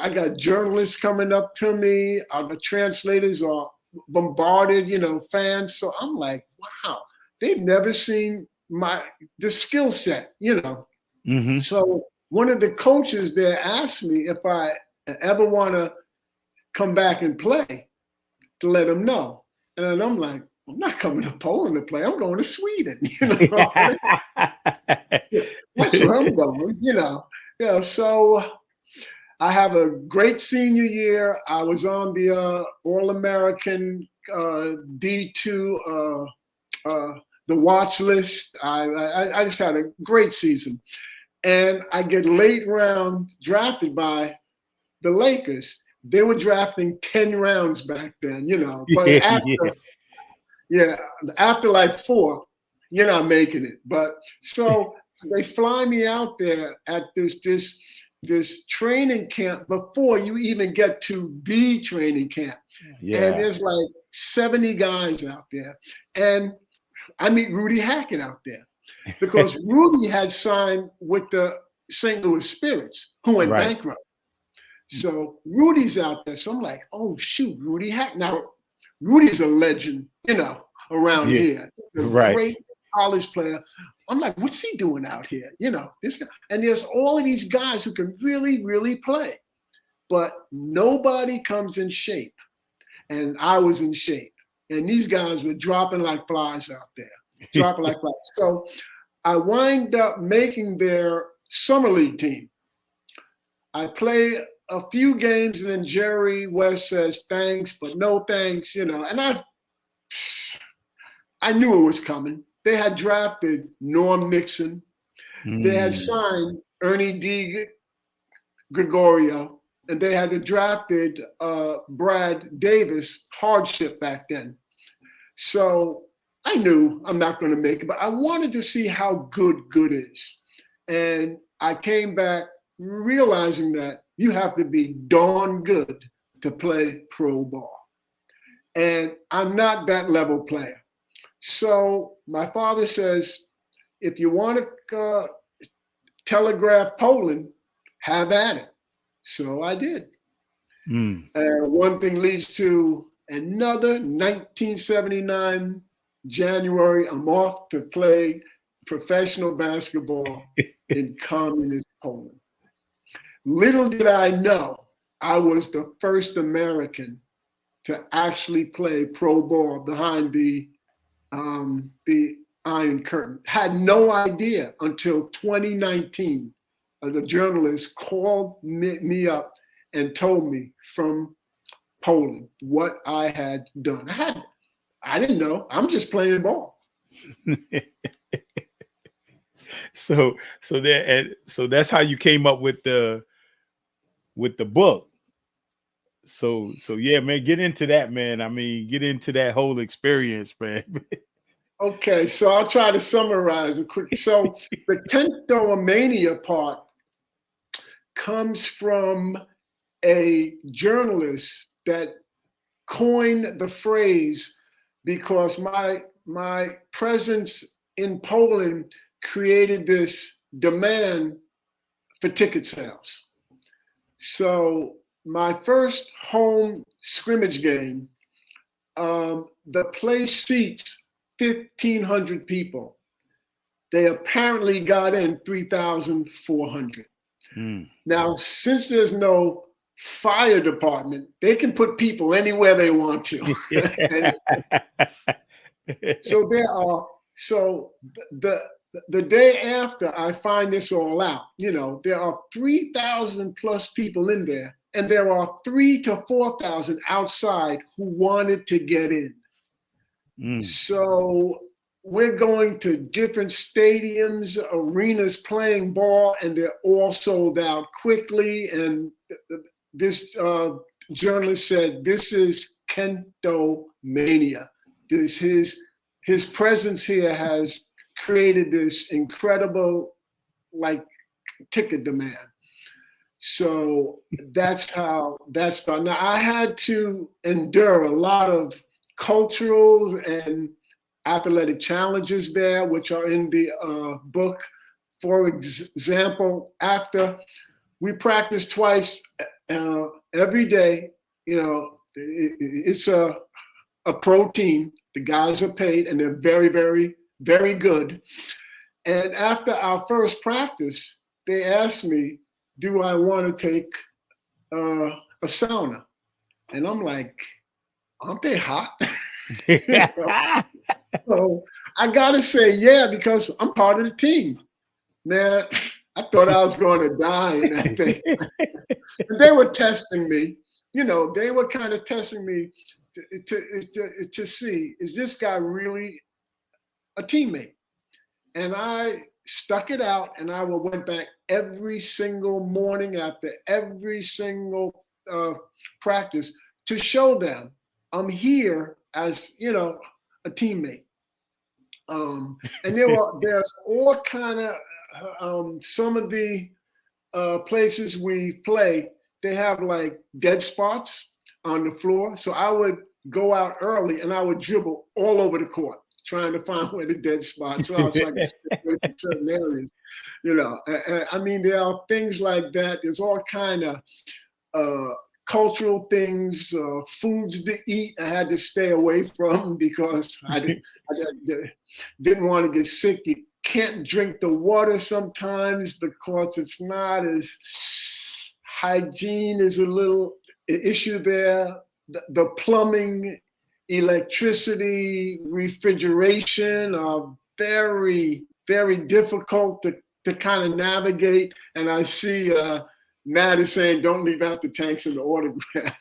I got journalists coming up to me, the translators are bombarded, fans. So I'm like, wow, they've never seen the skill set, So one of the coaches there asked me if I ever want to come back and play, to let them know. And I'm like, I'm not coming to Poland to play. I'm going to Sweden. That's where I'm going. So I have a great senior year. I was on the All-American D2, the watch list. I just had a great season. And I get late round drafted by the Lakers. They were drafting 10 rounds back then, But after like 4, you're not making it. But so they fly me out there at this training camp before you even get to the training camp. Yeah. And there's like 70 guys out there. And I meet Rudy Hackett out there. Because Rudy had signed with the St. Louis Spirits, who went bankrupt. So Rudy's out there. So I'm like, oh, shoot, Rudy Hack. Now, Rudy's a legend, around here. Great college player. I'm like, what's he doing out here? This guy. And there's all of these guys who can really, really play. But nobody comes in shape. And I was in shape. And these guys were dropping like flies out there. So I wind up making their summer league team. I play a few games and then Jerry West says, thanks, but no thanks, and I knew it was coming. They had drafted Norm Nixon. They had signed Ernie D. Gregorio, and they had drafted Brad Davis, hardship back then. So I knew I'm not going to make it, but I wanted to see how good is. And I came back realizing that you have to be darn good to play pro ball. And I'm not that level player. So my father says, if you want to telegraph Poland, have at it. So I did. One thing leads to another. 1979 January, I'm off to play professional basketball in communist Poland. Little did I know, I was the first American to actually play pro ball behind the Iron Curtain. Had no idea until 2019. The journalist called me up and told me from Poland what I had done. I didn't know. I'm just playing ball. So that's how you came up with the book. So yeah, man, get into that, man. I mean, get into that whole experience, man. Okay, so I'll try to summarize it quick. So the tenthomania part comes from a journalist that coined the phrase because my presence in Poland created this demand for ticket sales. So my first home scrimmage game, the place seats 1,500 people. They apparently got in 3,400. Now, since there's no fire department, they can put people anywhere they want to. So the day after I find this all out, there are 3,000 plus people in there, and there are 3,000 to 4,000 outside who wanted to get in. So we're going to different stadiums, arenas playing ball, and they're all sold out quickly. And this journalist said, this is Kentomania. His presence here has created this incredible ticket demand. So that's how that started. Now I had to endure a lot of cultural and athletic challenges there, which are in the book. For example, after we practice twice every day, it's a pro team. The guys are paid and they're very, very, very good. And after our first practice, they asked me, do I want to take a sauna? And I'm like, aren't they hot? So I gotta say, yeah, because I'm part of the team. Man, I thought I was going to die in that thing. And they were testing me. They were kind of testing me to see, is this guy really a teammate? And I stuck it out, and I went back every single morning after every single practice to show them I'm here as a teammate. And there's all kind of some of the places we play, they have like dead spots on the floor. So I would go out early and I would dribble all over the court trying to find where the dead spots are so I can stay away from certain areas. I mean, there are things like that. There's all kind of cultural things, foods to eat I had to stay away from because I didn't want to get sick. You can't drink the water sometimes because it's not as hygiene is a little issue there. The plumbing, electricity, refrigeration are very, very difficult to kind of navigate. And I see Matt is saying, don't leave out the tanks and the autograph.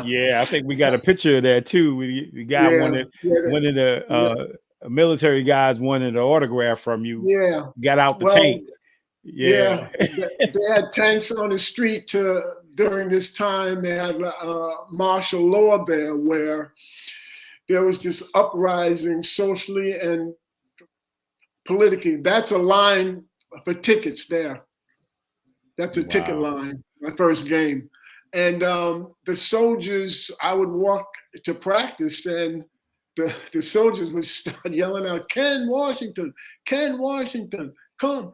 Yeah, I think we got a picture of that too. The guy wanted the military guys wanted an autograph from you. Yeah, got out the tank. Yeah, they had tanks on the street during this time. They had martial law there, where there was this uprising socially and politically. That's a line for tickets there. That's a ticket line, my first game. And the soldiers, I would walk to practice and the soldiers would start yelling out, Ken Washington, come.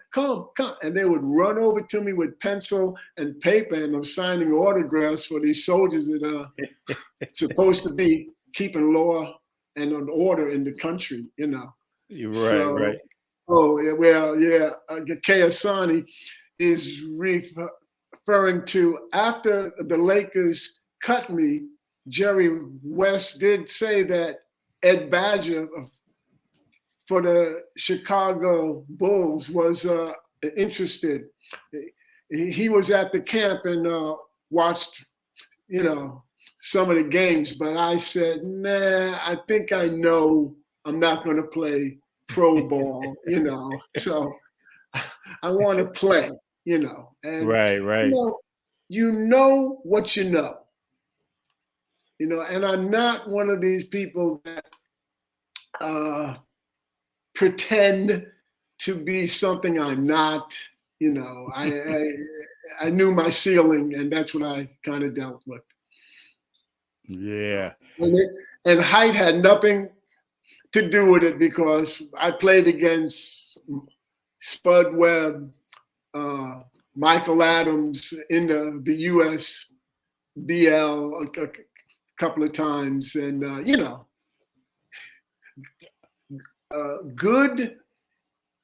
And they would run over to me with pencil and paper and I'm signing autographs for these soldiers that are supposed to be keeping law and an order in the country, You're right. Oh, yeah, well, yeah, Kayasani is referring to after the Lakers cut me, Jerry West did say that Ed Badger for the Chicago Bulls was interested. He was at the camp and watched, some of the games, but I said, nah, I think I know I'm not going to play pro ball, so I want to play, and Right. you know what you know, and I'm not one of these people that pretend to be something I'm not. I knew my ceiling, and that's what I kind of dealt with. Yeah. And height had nothing to do with it because I played against Spud Webb, Michael Adams in the US BL a couple of times, and good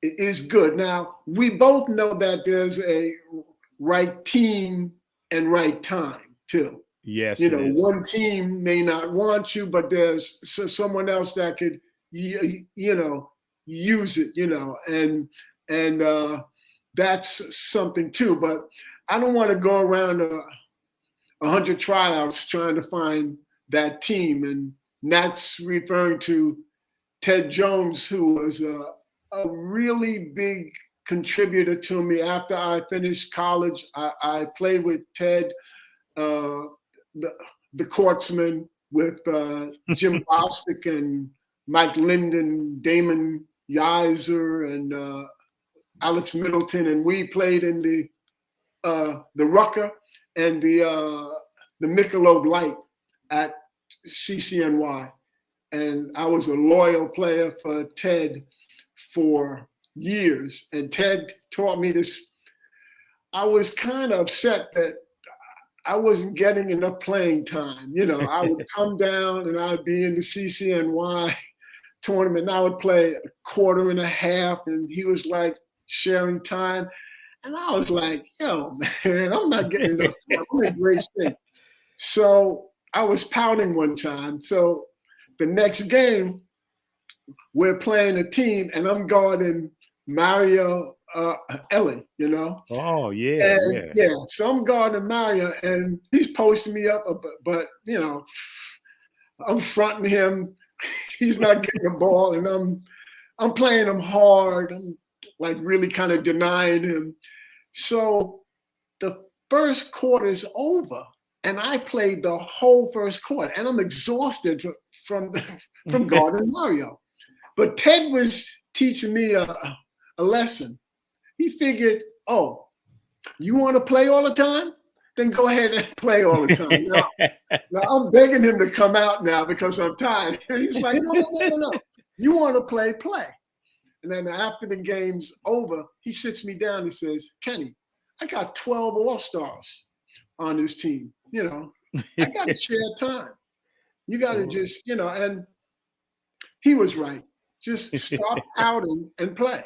is good. Now we both know that there's a right team and right time too. Yes, one team may not want you, but there's someone else that could, use it, and that's something too. But I don't want to go around 100 tryouts trying to find that team, and that's referring to Ted Jones, who was a really big contributor to me after I finished college. I played with Ted. The Courtsman with Jim Bostic and Mike Linden, Damon Yiser, and Alex Middleton, and we played in the Rucker and the Michelob Light at CCNY, and I was a loyal player for Ted for years, and Ted taught me this. I was kind of upset that I wasn't getting enough playing time. I would come down and I'd be in the CCNY tournament, and I would play a quarter and a half, and he was like sharing time. And I was like, yo, man, I'm not getting enough time. I'm in great shape. So I was pouting one time. So the next game, we're playing a team, and I'm guarding Mario Ellie, Oh, yeah, and so I'm guarding Mario, and he's posting me up, but I'm fronting him. He's not getting the ball, and I'm playing him hard. I'm like really kind of denying him. So the first quarter is over, and I played the whole first quarter, and I'm exhausted from guarding Mario. But Ted was teaching me a lesson. He figured, oh, you want to play all the time? Then go ahead and play all the time. Now I'm begging him to come out now because I'm tired. And he's like, no. You want to play, play. And then after the game's over, he sits me down and says, Kenny, I got 12 All-Stars on this team. I got to share time. You got to just, and he was right. Just stop pouting and play.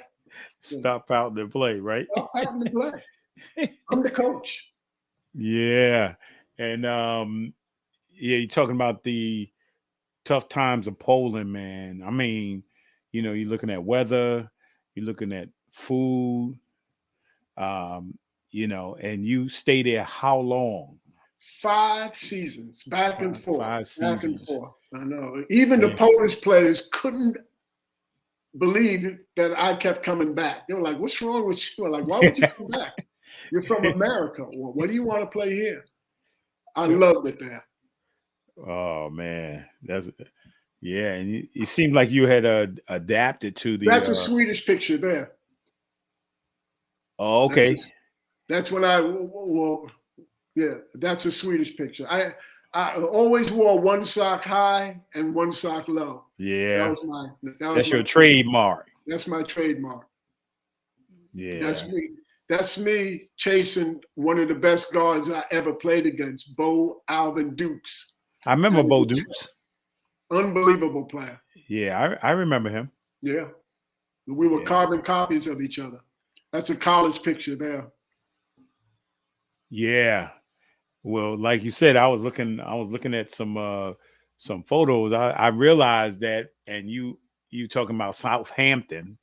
Stop pouting and play, right? Stop pouting and play. I'm the coach. Yeah. And you're talking about the tough times of Poland, man. I mean, you're looking at weather, you're looking at food, and you stay there how long? 5 seasons, back and forth. 5 seasons. Back and forth. I know. Even the Polish players couldn't believe that I kept coming back. They were like, what's wrong with you? Like, why would you come back? You're from America. Well, what do you want to play here? I loved it there. Oh, man. And it seemed like you had adapted to the... That's a Swedish picture there. Oh, okay. That's when that's a Swedish picture. I always wore one sock high and one sock low. Yeah. That's your trademark. That's my trademark. Yeah. That's me chasing one of the best guards I ever played against, Bo Alvin Dukes. I remember Bo Dukes. Unbelievable player. Yeah, I remember him. Yeah. We were carbon copies of each other. That's a college picture there. Yeah. Well, like you said, I was looking at some photos. I realized that, and you talking about Southampton,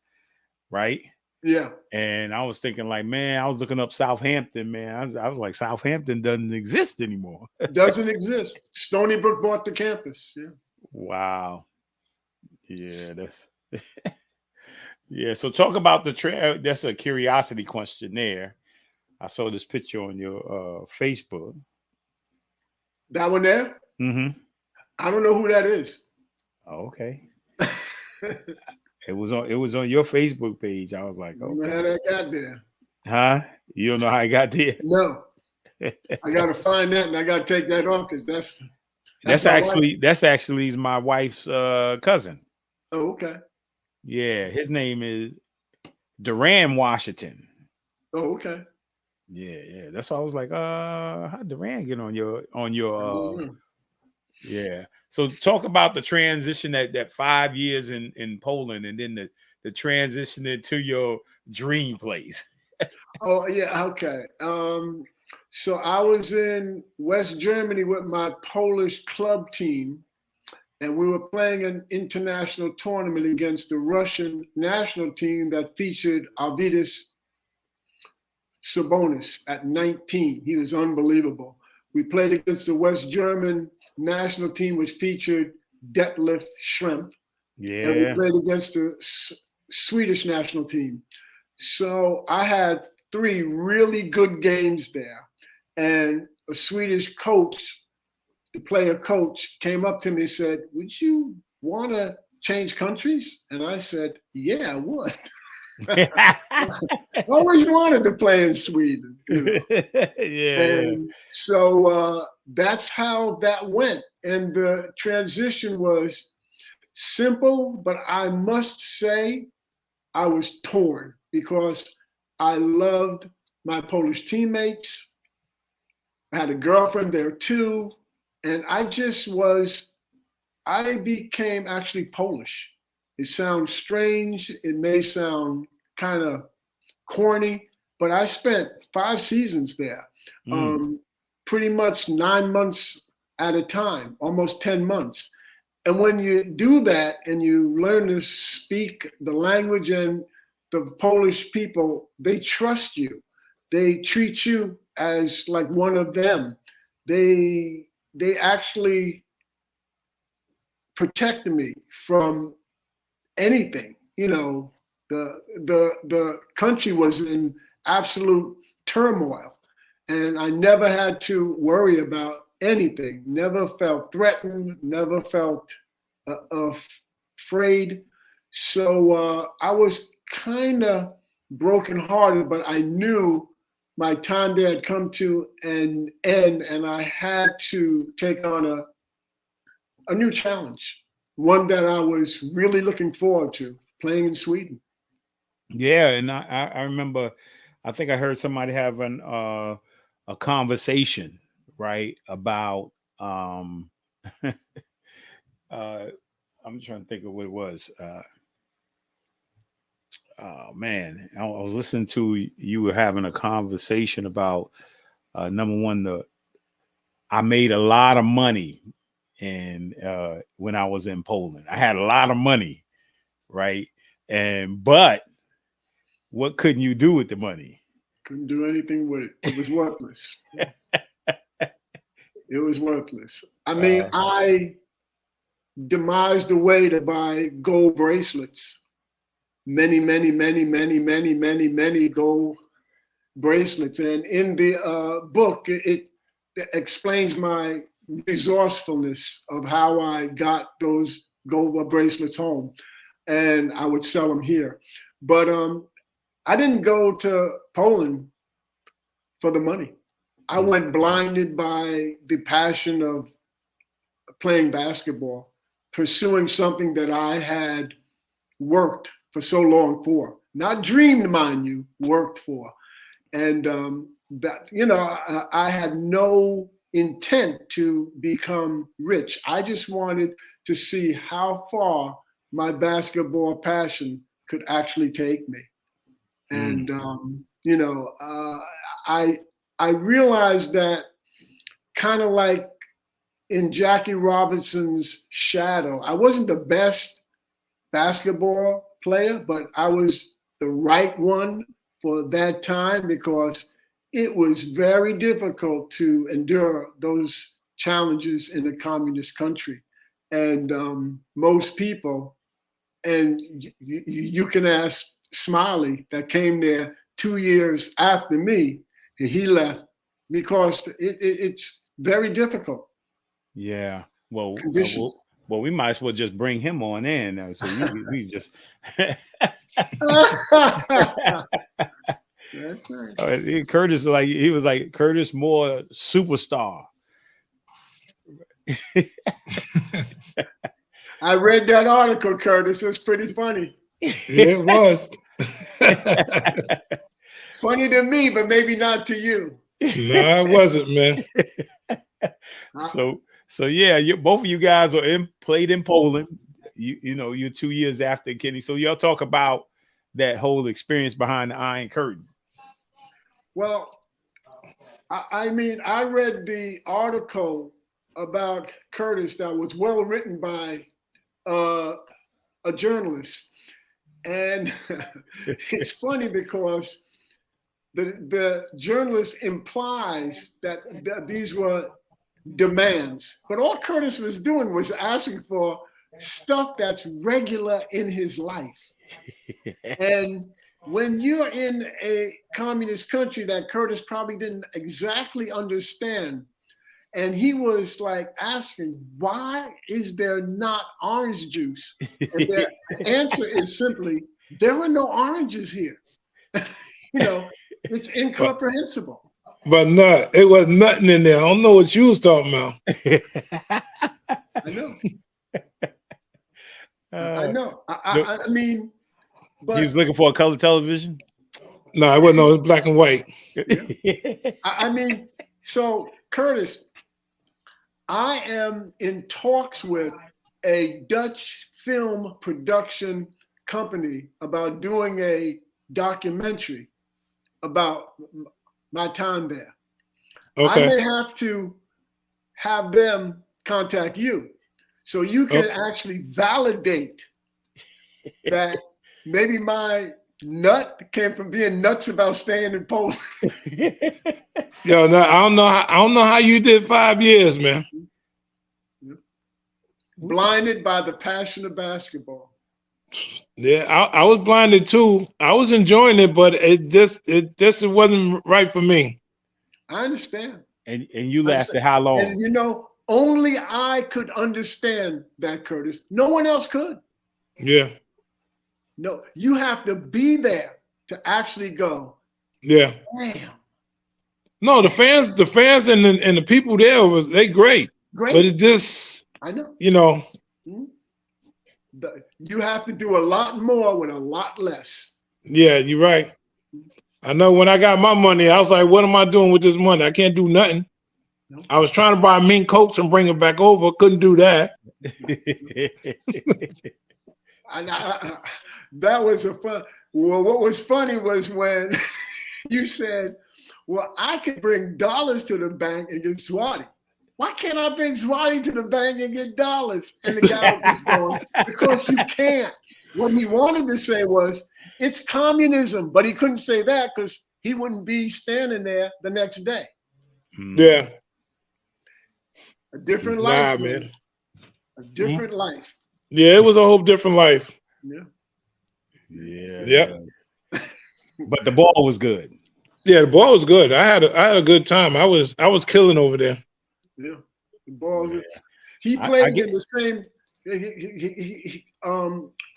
right? Yeah. And I was thinking, like, man, I was looking up Southampton, man. I was like, Southampton doesn't exist anymore. Doesn't exist. Stony Brook bought the campus. Yeah. Wow. Yeah, that's yeah. So talk about the that's a curiosity question there. I saw this picture on your Facebook. That one there? Mm-hmm. I don't know who that is. Oh, okay. It was on your Facebook page. I was like, I don't know how that got there. huh? You don't know how I got there? No. I gotta find that and I gotta take that off because that's actually my wife's cousin. Oh, okay. Yeah, his name is Duran Washington. Oh, okay. Yeah. That's why I was like, how'd Duran get on your yeah. So talk about the transition that 5 years in Poland and then the transition into your dream place. Oh, yeah, okay. So I was in West Germany with my Polish club team, and we were playing an international tournament against the Russian national team that featured Arvydas Sabonis at 19. He was unbelievable. We played against the West German national team, which featured Detlef Schrempf. Yeah. And we played against the Swedish national team. So I had 3 really good games there. And a Swedish coach, the player coach, came up to me and said, "Would you want to change countries?" And I said, "Yeah, I would." I always wanted to play in Sweden. You know? Yeah. And so that's how that went. And the transition was simple, but I must say I was torn because I loved my Polish teammates. I had a girlfriend there too. And I became actually Polish. It sounds strange. It may sound kind of corny, but I spent 5 seasons there, pretty much 9 months at a time, almost 10 months. And when you do that and you learn to speak the language, and the Polish people, they trust you. They treat you as like one of them. They actually protected me from anything. You know, the country was in absolute turmoil, and I never had to worry about anything. Never felt threatened. Never felt afraid. So I was kind of brokenhearted, but I knew my time there had come to an end, and I had to take on a new challenge, one that I was really looking forward to, playing in Sweden. Yeah, and I remember, I think I heard somebody having a conversation, right, about I'm trying to think of what it was. Oh man, I was listening to you were having a conversation about number one, I made a lot of money, and when I was in Poland, I had a lot of money, right? But what couldn't you do with the money? Couldn't do anything with it. It was worthless. It was worthless. I mean, I demised a way to buy gold bracelets. Many gold bracelets. And in the book, it explains my resourcefulness of how I got those gold bracelets home, and I would sell them here. But I didn't go to Poland for the money. I went blinded by the passion of playing basketball, pursuing something that I had worked for so long for, not dreamed, mind you, worked for. And that, you know, I had no intent to become rich. I just wanted to see how far my basketball passion could actually take me. And, you know, I realized that kind of like in Jackie Robinson's shadow, I wasn't the best basketball player, but I was the right one for that time, because it was very difficult to endure those challenges in a communist country. And most people, and you can ask Smiley that came there 2 years after me, and he left because it's very difficult. Yeah. Well, Conditions. well, we might as well just bring him on in. So we just. That's right. Curtis, he was like Curtis Moore superstar. I read that article, Curtis. It was pretty funny. Yeah, it was. Funny to me, but maybe not to you. No, it wasn't, man. So yeah, both of you guys are played in Poland. You know, you're 2 years after Kenny. So y'all talk about that whole experience behind the Iron Curtain. Well, I mean, I read the article about Curtis that was well written by a journalist. And it's funny because the journalist implies that these were demands. But all Curtis was doing was asking for stuff that's regular in his life. And when you're in a communist country that Curtis probably didn't exactly understand, and he was like asking, why is there not orange juice? And the answer is simply, there are no oranges here. You know, it's incomprehensible. But no, it was nothing in there. I don't know what you was talking about. I know. I know. I mean, but he was looking for a color television. No, it wasn't. No, it was black and white. Yeah. I mean, so Curtis, I am in talks with a Dutch film production company about doing a documentary about my time there. Okay. I may have them contact you so you can actually validate that maybe my nut came from being nuts about staying in Poland. Yo, no, I don't know how you did 5 years, man. Blinded by the passion of basketball. Yeah, I was blinded too. I was enjoying it, but it wasn't right for me. I understand. And you lasted how long? And you know, only I could understand that, Curtis. No one else could. Yeah. No, you have to be there to actually go. Yeah. Damn. No, the fans and the people there they great. Great. But it just, I know. you know. You have to do a lot more with a lot less. Yeah, you're right. I know when I got my money, I was like, what am I doing with this money? I can't do nothing. Nope. I was trying to buy mink coats and bring it back over. Couldn't do that. That was a fun. Well, what was funny was when you said, well, I could bring dollars to the bank and get swatty. Why can't I bring Swati to the bank and get dollars? And the guy was going, because you can't. What he wanted to say was, it's communism, but he couldn't say that because he wouldn't be standing there the next day. Yeah. A different life, man. A different life. Yeah, it was a whole different life. Yeah. Yeah. Yep. But the ball was good. Yeah, the ball was good. I had a good time. I was killing over there. Yeah, the ball. Yeah. He played in the same.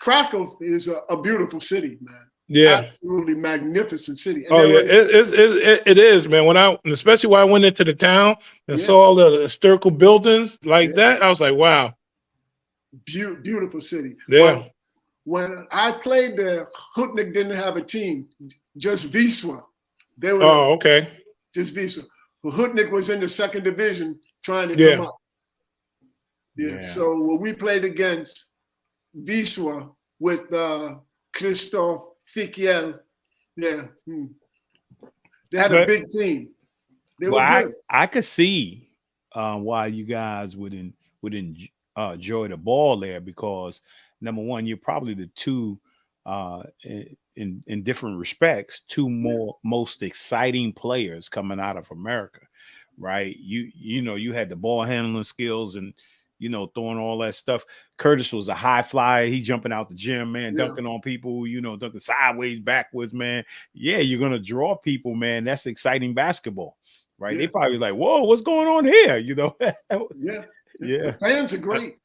Krakow is a beautiful city, man. Yeah, absolutely magnificent city. And it is, man. Especially when I went into the town and saw all the historical buildings like that, I was like, wow, beautiful city. Yeah. When I played there, Hutnik didn't have a team, just Wisła. They were okay, just Wisła. Hutnik was in the second division trying to come up. Yeah. So when we played against Wisła with Krzysztof Fikiel, they had a big team. They were good. I could see why you guys would enjoy the ball there because number one, you're probably the two in different respects, two most exciting players coming out of America, right? You know, you had the ball handling skills and, you know, throwing all that stuff. Curtis was a high flyer. He jumping out the gym, man, dunking on people, you know, dunking sideways, backwards, man. Yeah, you're going to draw people, man. That's exciting basketball, right? They probably like, whoa, what's going on here? You know? Yeah. The fans are great.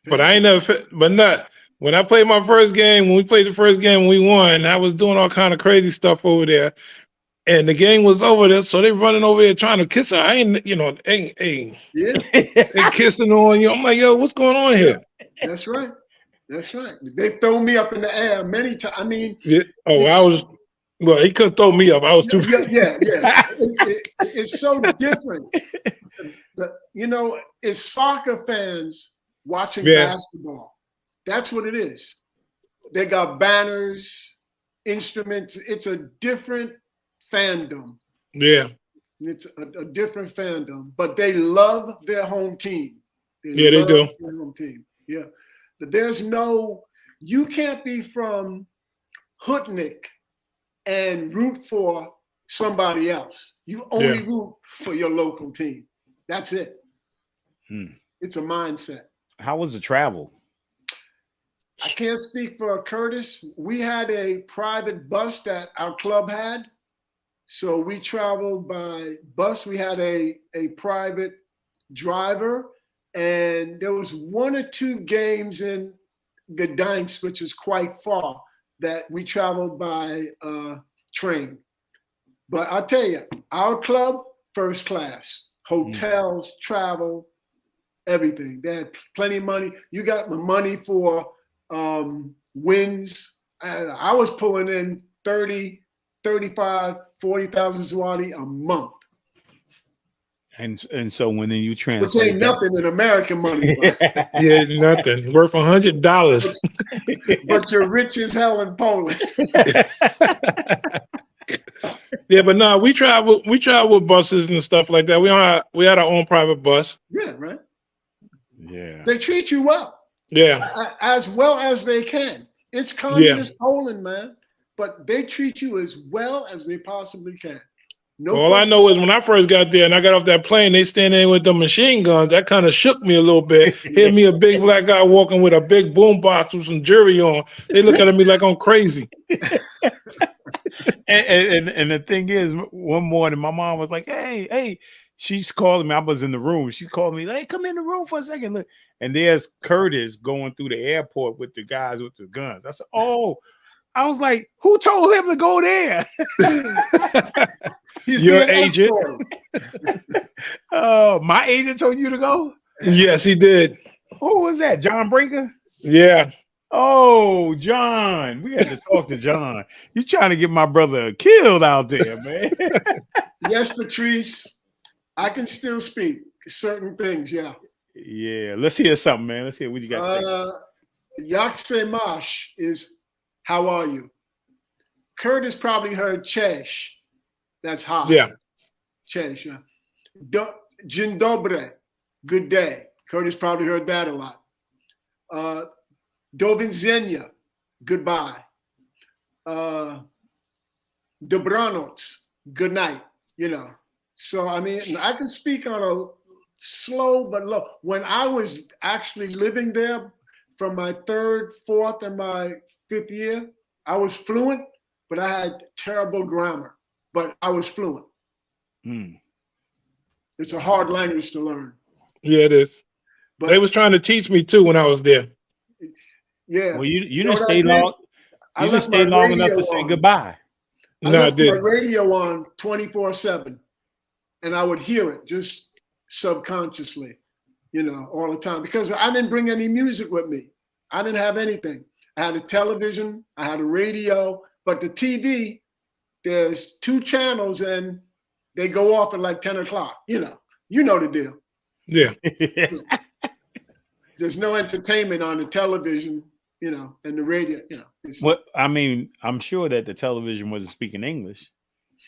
But I ain't never, but not. When I played my first game, when we played the first game, we won. I was doing all kind of crazy stuff over there. And the game was over there, so they running over there trying to kiss her. I ain't, you know, they kissing on you. I'm like, yo, what's going on here? That's right. That's right. They throw me up in the air many times. I mean, well, he couldn't throw me up. I was too. Yeah. It's so different. You know, it's soccer fans watching basketball. That's what it is. They got banners, instruments. It's a different fandom. Yeah. It's a different fandom, but they love their home team. They do. Their home team. Yeah. But you can't be from Hootnick and root for somebody else. You only root for your local team. That's it. It's a mindset. How was the travel? I can't speak for Curtis. We had a private bus that our club had. So we traveled by bus. We had a private driver. And there was 1 or 2 games in Gdańsk, which is quite far, that we traveled by train. But I'll tell you, our club, first class. Hotels, travel, everything. They had plenty of money. You got the money for wins. I was pulling in 30, 35, 40,000 zloty a month. And so when you translate, which ain't nothing in American money. Yeah, nothing. Worth $100. But you're rich as hell in Poland. Yeah, but no, we travel with buses and stuff like that. We had our own private bus. Yeah, right. Yeah. They treat you well. Yeah. As well as they can. It's communist Poland, man. But they treat you as well as they possibly can. All I know is when I first got there and I got off that plane, they standing there with the machine guns. That kind of shook me a little bit. Hit me a big black guy walking with a big boom box with some jewelry on. They look at me like I'm crazy. And the thing is, one morning my mom was like, hey, she's calling me. I was in the room. She called me, like, come in the room for a second. Look. And there's Curtis going through the airport with the guys with the guns. I said, I was like, who told him to go there? Your agent. My agent told you to go? Yes, he did. Who was that? John Brinker? Yeah. Oh, John. We had to talk to John. You trying to get my brother killed out there, man. Yes, Patrice. I can still speak certain things, yeah. Yeah. Let's hear something, man. Let's hear what you got to say. Yaksemash is how are you? Curtis probably heard Cześć. That's hi. Yeah. Cześć. Yeah. Dzień dobry. Good day. Curtis probably heard that a lot. Do widzenia. Goodbye. Dobranoc. Good night. You know. So, I mean, I can speak on a slow but low. When I was actually living there from my 3rd, 4th, and my 5th year, I was fluent, but I had terrible grammar, but I was fluent. It's a hard language to learn. Yeah, it is. But they was trying to teach me too when I was there. Yeah. Well, you didn't stay long. You didn't stay long enough to say goodbye. I left my radio on 24/7, and I would hear it just subconsciously, you know, all the time, because I didn't bring any music with me. I didn't have anything. I had a television, I had a radio, but the TV, there's 2 channels and they go off at like 10 o'clock. You know the deal. Yeah. There's no entertainment on the television, you know, and the radio, you know. What I mean, I'm sure that the television wasn't speaking English.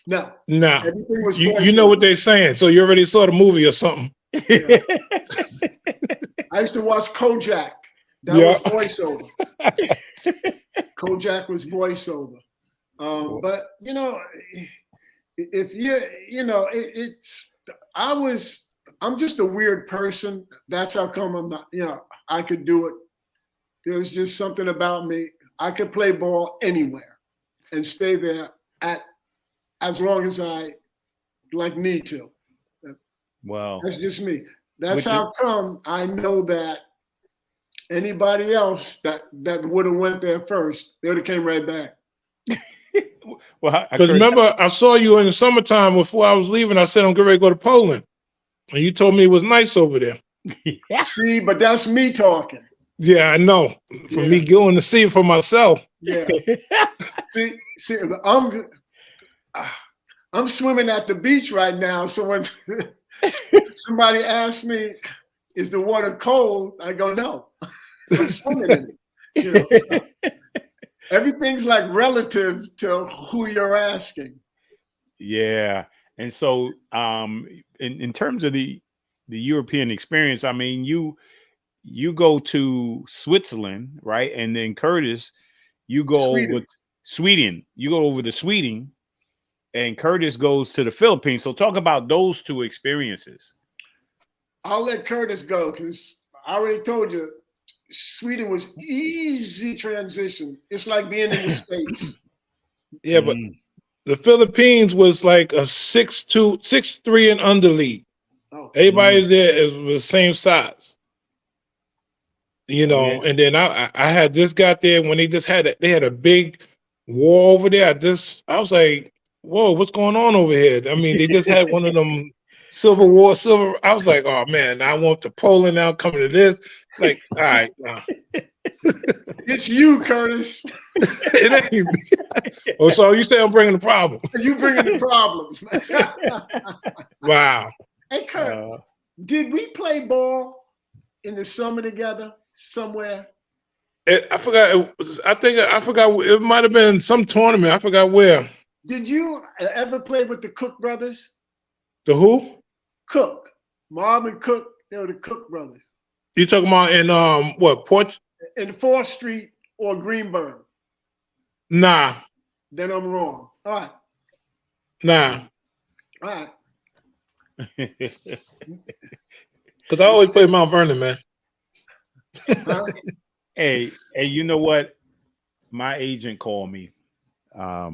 No. Everything was you know what they're saying, so you already saw the movie or something. Yeah. I used to watch Kojak. That was voiceover. Kojak was voiceover. But you know, if I'm just a weird person. That's how come I'm not, I could do it. There's just something about me. I could play ball anywhere and stay there as long as I need to. Well, that's just me. That's how come I know that anybody else that would have went there first, they would have came right back. Well, because remember, I saw you in the summertime before I was leaving. I said I'm getting ready to go to Poland, and you told me it was nice over there. Yeah. See, but that's me talking. Yeah, I know. For me going to see it for myself. Yeah. see, I'm swimming at the beach right now. So when somebody asks me, "Is the water cold?" I go, "No, I'm swimming in it." So everything's like relative to who you're asking. Yeah, and so in terms of the European experience, I mean, you go to Switzerland, right? And then Curtis, you go over Sweden. You go over to Sweden, and Curtis goes to the Philippines. So talk about those two experiences. I'll let Curtis go because I already told you Sweden was easy transition. It's like being in the States. Yeah, but the Philippines was like a 6'2", 6'3" and under league. Oh. Everybody there was the same size. And then I had just got there when they had a big war over there. I was like, whoa, what's going on over here? I mean, they just had one of them Civil War. I was like, oh man, I want to Poland now, coming to this. Like, all right. It's you, Curtis. It ain't me. Oh, so you say I'm bringing the problem. You bringing the problems, man. Wow. Hey, Kurt, did we play ball in the summer together somewhere? I forgot. I forgot. It might have been some tournament. I forgot where. Did you ever play with the Cook brothers? The who? Cook. Marvin Cook. They were the Cook brothers. You talking about in what, Port? In 4th Street or Greenberg? Nah. Then I'm wrong. All right. Nah. All right. Because I always play Mount Vernon, man. Hey, you know what? My agent called me. I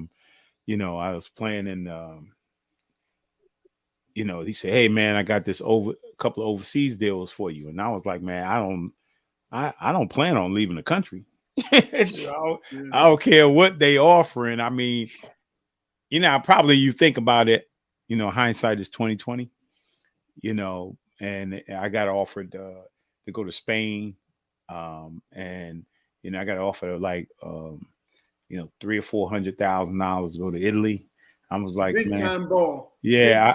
was playing in. He said, "Hey, man, I got this couple of overseas deals for you," and I was like, "Man, I don't plan on leaving the country. I don't care what they offering. I mean, probably you think about it. Hindsight is 20/20. And I got offered to go to Spain, and I got offered like $300,000 or $400,000 to go to Italy. I was like, big man, time ball. Yeah,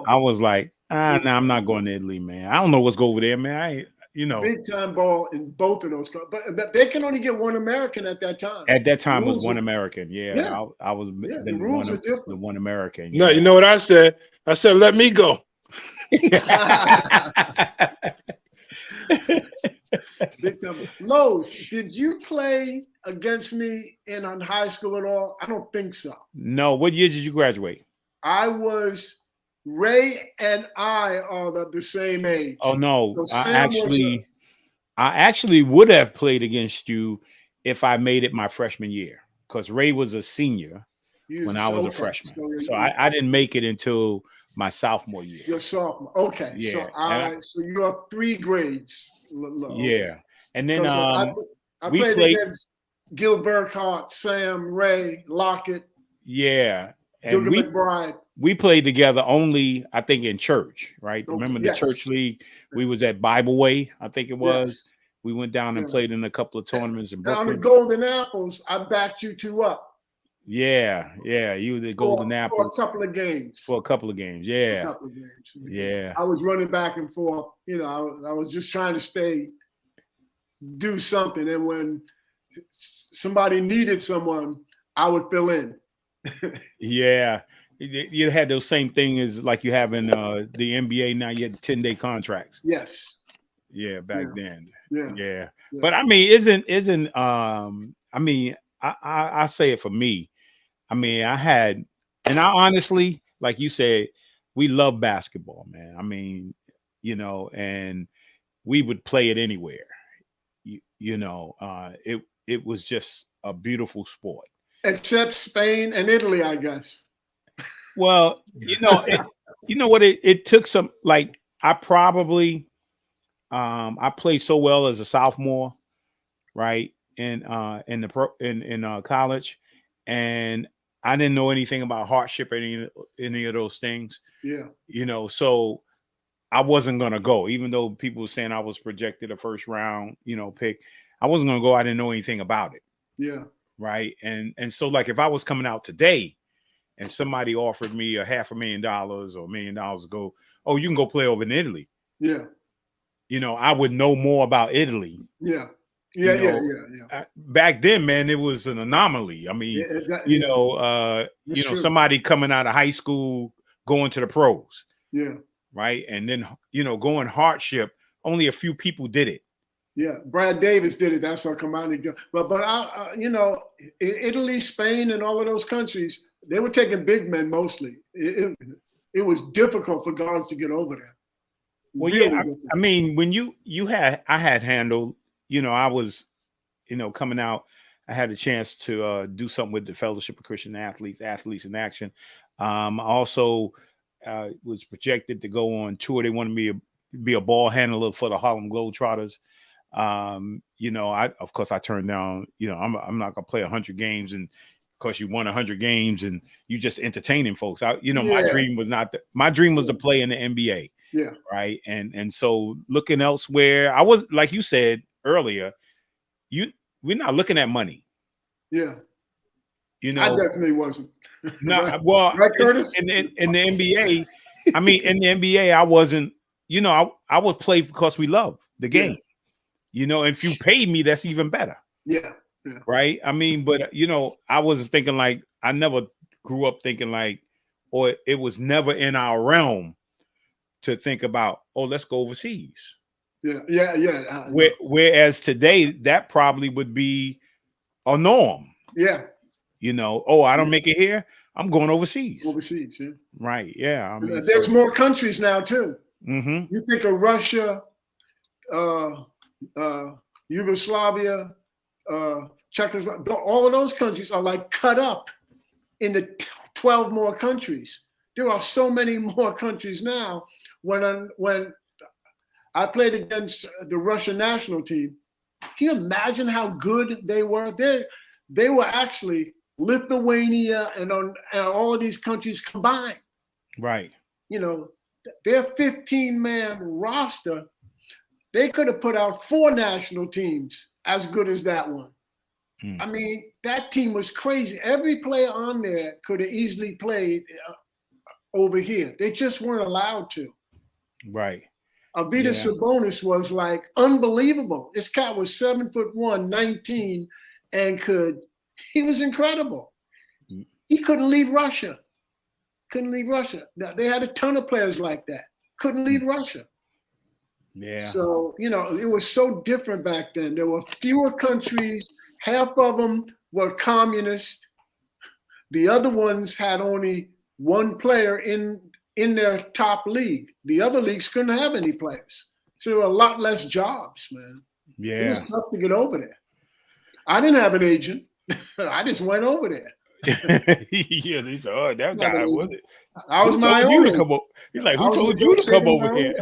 I was like, nah, I'm not going to Italy, man. I don't know what's over there, man. Big time ball in both of those, but they can only get one American at that time. At that time, was one American. Yeah. I was the rules are different. The one American. No, you know what I said? I said, let me go. Big time. Lowe's, did you play against me in high school at all? I don't think so. No. What year did you graduate? Ray and I are the same age. Oh no, so I actually would have played against you if I made it my freshman year, because Ray was a senior when I was a freshman. So I didn't make it until my sophomore year. Your sophomore, okay. Yeah. So you are 3 grades. Yeah, and then I played against Gil Burkhart, Sam, Ray, Lockett. Yeah, and Duggar McBride. We played together only, I think, in church, right? Okay. Remember the church league? We was at Bible Way, I think it was. Yes. We went down and played in a couple of tournaments in Brooklyn. On the Golden Apples, I backed you 2 up. Yeah, you were the Golden Apples. For a couple of games. Yeah. A couple of games. Yeah. I was running back and forth. I was just trying to do something. And when somebody needed someone, I would fill in. Yeah. You had those same thing as like you have in the NBA now. You had 10-day contracts. Yes. Yeah, back then. Yeah. But I mean, I mean, I say it for me. I mean, I honestly, like you said, we love basketball, man. I mean, and we would play it anywhere. It was just a beautiful sport. Except Spain and Italy, I guess. Well, you know what? It took some, like, I probably, I played so well as a sophomore, right? In college, and I didn't know anything about hardship or any of those things. Yeah. So I wasn't gonna go, even though people were saying I was projected a first round, pick. I wasn't gonna go. I didn't know anything about it. Yeah. Right. And so, like, if I was coming out today and somebody offered me $500,000 or $1 million to go, oh, you can go play over in Italy. Yeah. I would know more about Italy. Yeah. Back then, man, it was an anomaly. I mean, somebody coming out of high school going to the pros. Yeah. Right. And then, going hardship, only a few people did it. Yeah. Brad Davis did it. That's how come out. But Italy, Spain, and all of those countries, they were taking big men mostly. It was difficult for guards to get over there. Well, really I mean, when I had handled, I was, coming out, I had a chance to do something with the Fellowship of Christian Athletes in Action. I also was projected to go on tour. They wanted me to be a ball handler for the Harlem Globetrotters. Of course I turned down, I'm not gonna play 100 games, and of course you won 100 games and you just entertaining folks. My dream was my dream was to play in the NBA. Yeah. Right. And so looking elsewhere, I was, like you said earlier, we're not looking at money. Yeah. I definitely wasn't. No, right? Well, right, Curtis? In the NBA, I mean, in the NBA, I wasn't, I would play because we love the game. Yeah. And if you paid me, that's even better. Yeah. Right. I mean, but I was thinking, like, I never grew up thinking like, or it was never in our realm to think about, oh, let's go overseas. Yeah. Whereas today, that probably would be a norm. Yeah. I don't make it here, I'm going overseas. Overseas, yeah. Right. Yeah. I mean, there's more countries now too. Mm-hmm. You think of Russia, Yugoslavia, Czechoslovakia, all of those countries are like cut up into 12 more countries. There are so many more countries now. When I played against the Russian national team, can you imagine how good they were? They were actually Lithuania and all of these countries combined. Right. Their 15-man roster, they could have put out 4 national teams as good as that one. I mean, that team was crazy. Every player on there could have easily played over here. They just weren't allowed to. Right. Arvydas Sabonis was like unbelievable. This cat was 7'1", 19, and he was incredible. He couldn't leave Russia. They had a ton of players like that. Couldn't leave Russia. Yeah. So, it was so different back then. There were fewer countries. Half of them were communist. The other ones had only one player in their top league. The other leagues couldn't have any players. So there were a lot less jobs, man. Yeah. It was tough to get over there. I didn't have an agent. I just went over there. Yeah, they said, oh, that guy was it. I was my own. He's like, who told you to come over here?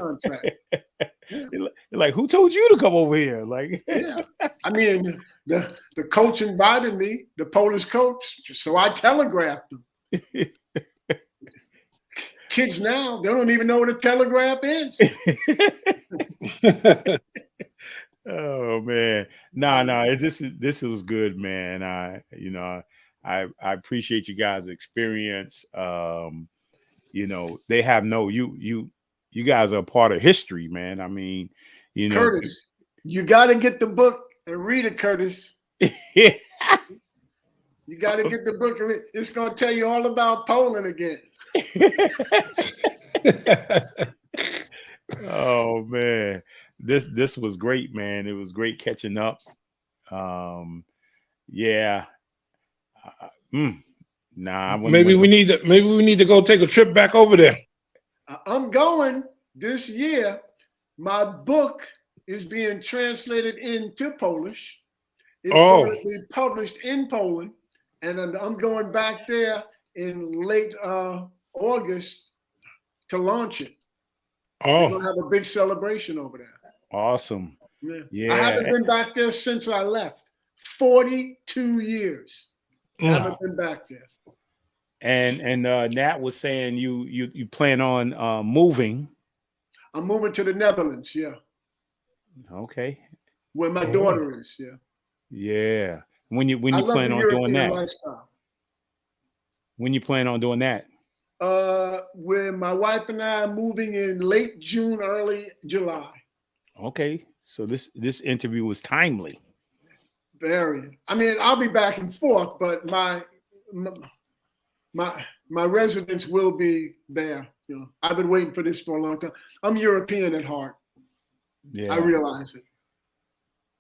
He's like, who told you to come over here? Like, yeah. I mean, the coach invited me, the Polish coach, so I telegraphed him. Kids now, they don't even know what a telegraph is. Oh man, no, this was good, man. I appreciate you guys' experience. They have you guys are a part of history, man. I mean, Curtis, you got to get the book and read it, Curtis. Yeah. You got to get the book and read it. It's going to tell you all about Poland again. Oh man, this was great, man. It was great catching up. Yeah. Nah, maybe we need to go take a trip back over there. I'm going this year. My book is being translated into Polish. It's going to be published in Poland, and I'm going back there in late August to launch it. We're going to have a big celebration over there. Awesome. Yeah. I haven't been back there since I left. 42 years. Haven't been back there. And Nat was saying you plan on moving. I'm moving to the Netherlands. Yeah. Okay. Where my daughter is. Yeah. Yeah. When you plan on doing that? Lifestyle. When you plan on doing that? When my wife and I are moving in late June, early July. Okay. So this interview was timely. Very. I mean, I'll be back and forth, but my residence will be there. You know, I've been waiting for this for a long time. I'm European at heart. Yeah. I realize it.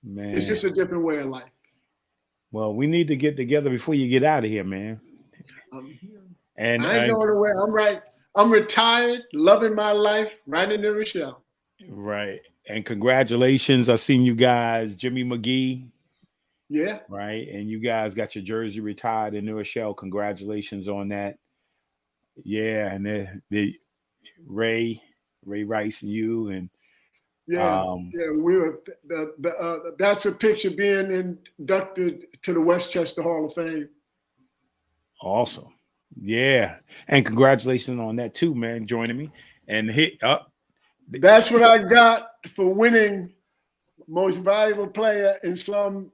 Man. It's just a different way of life. Well, we need to get together before you get out of here, man. And I ain't going away. I'm retired, loving my life, right in the Rochelle. Right. And congratulations. I seen you guys, Jimmy McGee. Yeah. Right. And you guys got your jersey retired in New Rochelle. Congratulations on that. Yeah. And the Ray Rice and you and we were that's a picture being inducted to the Westchester Hall of Fame. Awesome. Yeah. And congratulations on that too, man, joining me. And hit up. That's what I got for winning most valuable player in some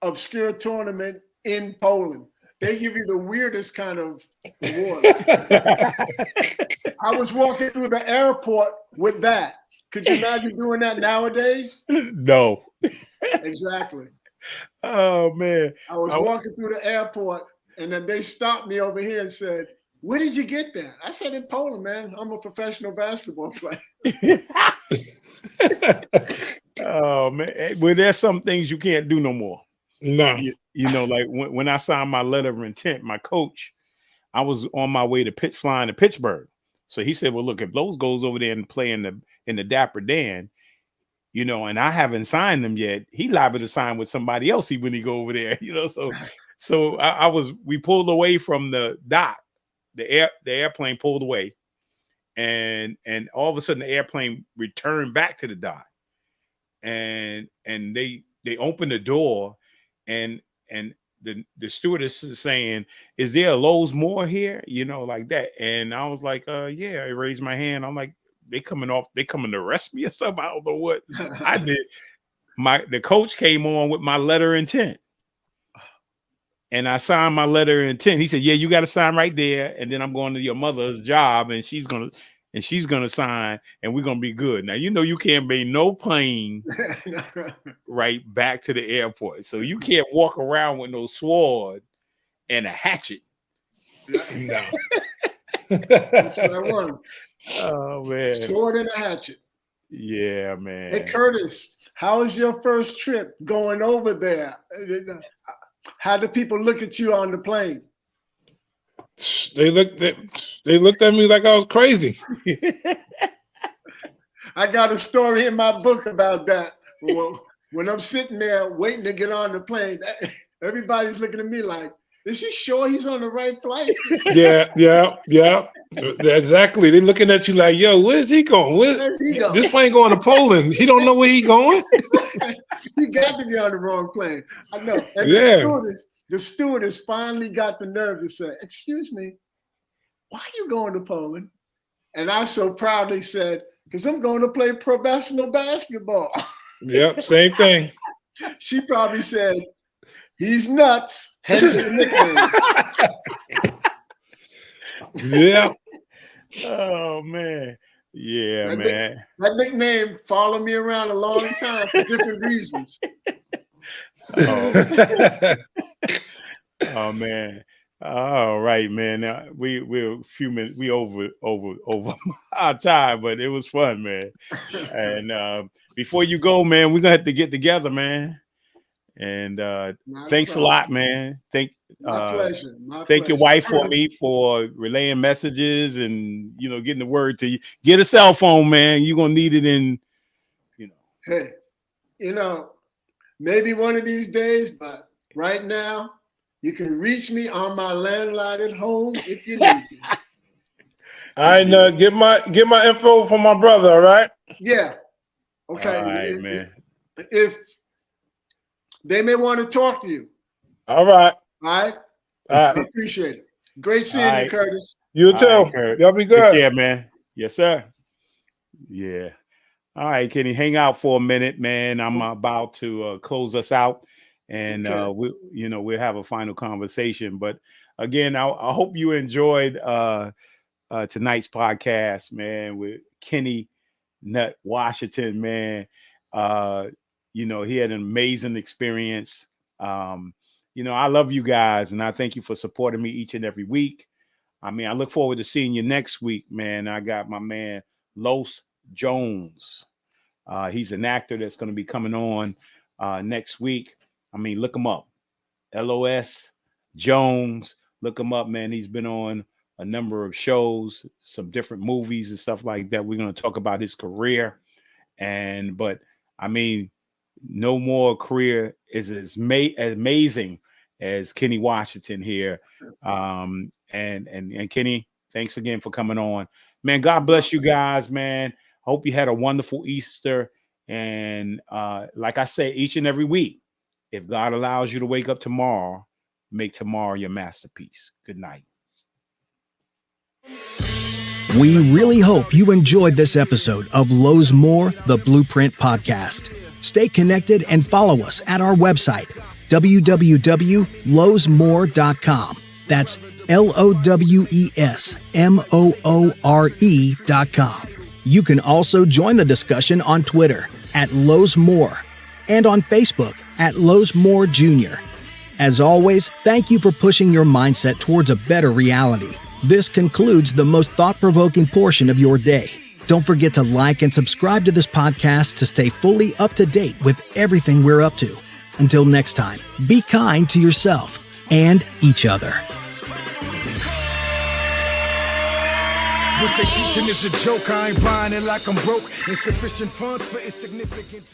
obscure tournament in Poland. They give you the weirdest kind of award. I was walking through the airport with that. Could you imagine doing that nowadays? No. Exactly. Oh, man. I was walking through the airport, and then they stopped me over here and said, "Where did you get that?" I said, "In Poland, man. I'm a professional basketball player." Oh, man. Well, there's some things you can't do no more. No. You know, like when I signed my letter of intent, my coach, I was on my way to flying to Pittsburgh. So he said, "Well, look, if Lowe's goes over there and play in the Dapper Dan, you know, and I haven't signed them yet, he liable to sign with somebody else when he go over there, you know." So we pulled away from the dock. The airplane pulled away, and all of a sudden the airplane returned back to the dock, and they opened the door, and the stewardess is saying, "Is there a Lowe's more here?" You know, like that. And I was like, yeah. I raised my hand. I'm like, they coming to arrest me or something. I don't know what I did. The coach came on with my letter of intent. And I signed my letter of intent. He said, "Yeah, you got to sign right there. And then I'm going to your mother's job, and she's gonna sign, and we're gonna be good." Now, you know, you can't bring no plane right back to the airport, so you can't walk around with no sword and a hatchet. No. That's what I want. Oh, man. Sword and a hatchet. Yeah, man. Hey, Curtis, how was your first trip going over there? How do people look at you on the plane? They looked at me like I was crazy. I got a story in my book about that. When I'm sitting there waiting to get on the plane, everybody's looking at me like, "Is he sure he's on the right flight?" Yeah. Exactly. They're looking at you like, "Yo, where's he going? Where's he going? This plane going to Poland. He don't know where he going." He got to be on the wrong plane. I know. And the stewardess finally got the nerve to say, "Excuse me, why are you going to Poland?" And I so proudly said, "Because I'm going to play professional basketball." Yep, same thing. She probably said, "He's nuts." Hence the nickname. Yeah. Oh, man. Yeah, man. That nickname followed me around a long time for different reasons. Oh, man. All right, man. We're a few minutes. We over our time, but it was fun, man. And before you go, man, we're gonna have to get together, man. And thanks a lot, man. My pleasure. Thank your wife for me for relaying messages and getting the word to you. Get a cell phone, man. You're gonna need it in. Hey, maybe one of these days, but right now. You can reach me on my landline at home if you need me. All right, get my info from my brother, all right? Yeah. Okay. All right, man. If they may want to talk to you. All right. All right. All right. I appreciate it. Great seeing you, Curtis. You too. All right, Kurt. Y'all be good. Take care, man. Yes, sir. Yeah. All right, Kenny, hang out for a minute, man. I'm about to close us out. And we'll have a final conversation. But again, I hope you enjoyed tonight's podcast, man, with Kenny Nut Washington, man. He had an amazing experience. I love you guys, and I thank you for supporting me each and every week. I look forward to seeing you next week, man. I got my man Los Jones. He's an actor that's going to be coming on next week. Look him up. Los Jones. Look him up, man. He's been on a number of shows, some different movies and stuff like that. We're going to talk about his career. But no more career is as amazing as Kenny Washington here. And Kenny, thanks again for coming on. Man, God bless you guys, man. Hope you had a wonderful Easter. And like I say, each and every week, if God allows you to wake up tomorrow, make tomorrow your masterpiece. Good night. We really hope you enjoyed this episode of Lowe's More, the Blueprint Podcast. Stay connected and follow us at our website, www.lowesmore.com. That's LOWESMOORE.com. You can also join the discussion on Twitter at Lowe's More and on Facebook at Lowe's More Jr. As always, thank you for pushing your mindset towards a better reality. This concludes the most thought-provoking portion of your day. Don't forget to like and subscribe to this podcast to stay fully up to date with everything we're up to. Until next time, be kind to yourself and each other. What they teaching is a joke. I ain't buying it like I'm broke. Insufficient funds for insignificant.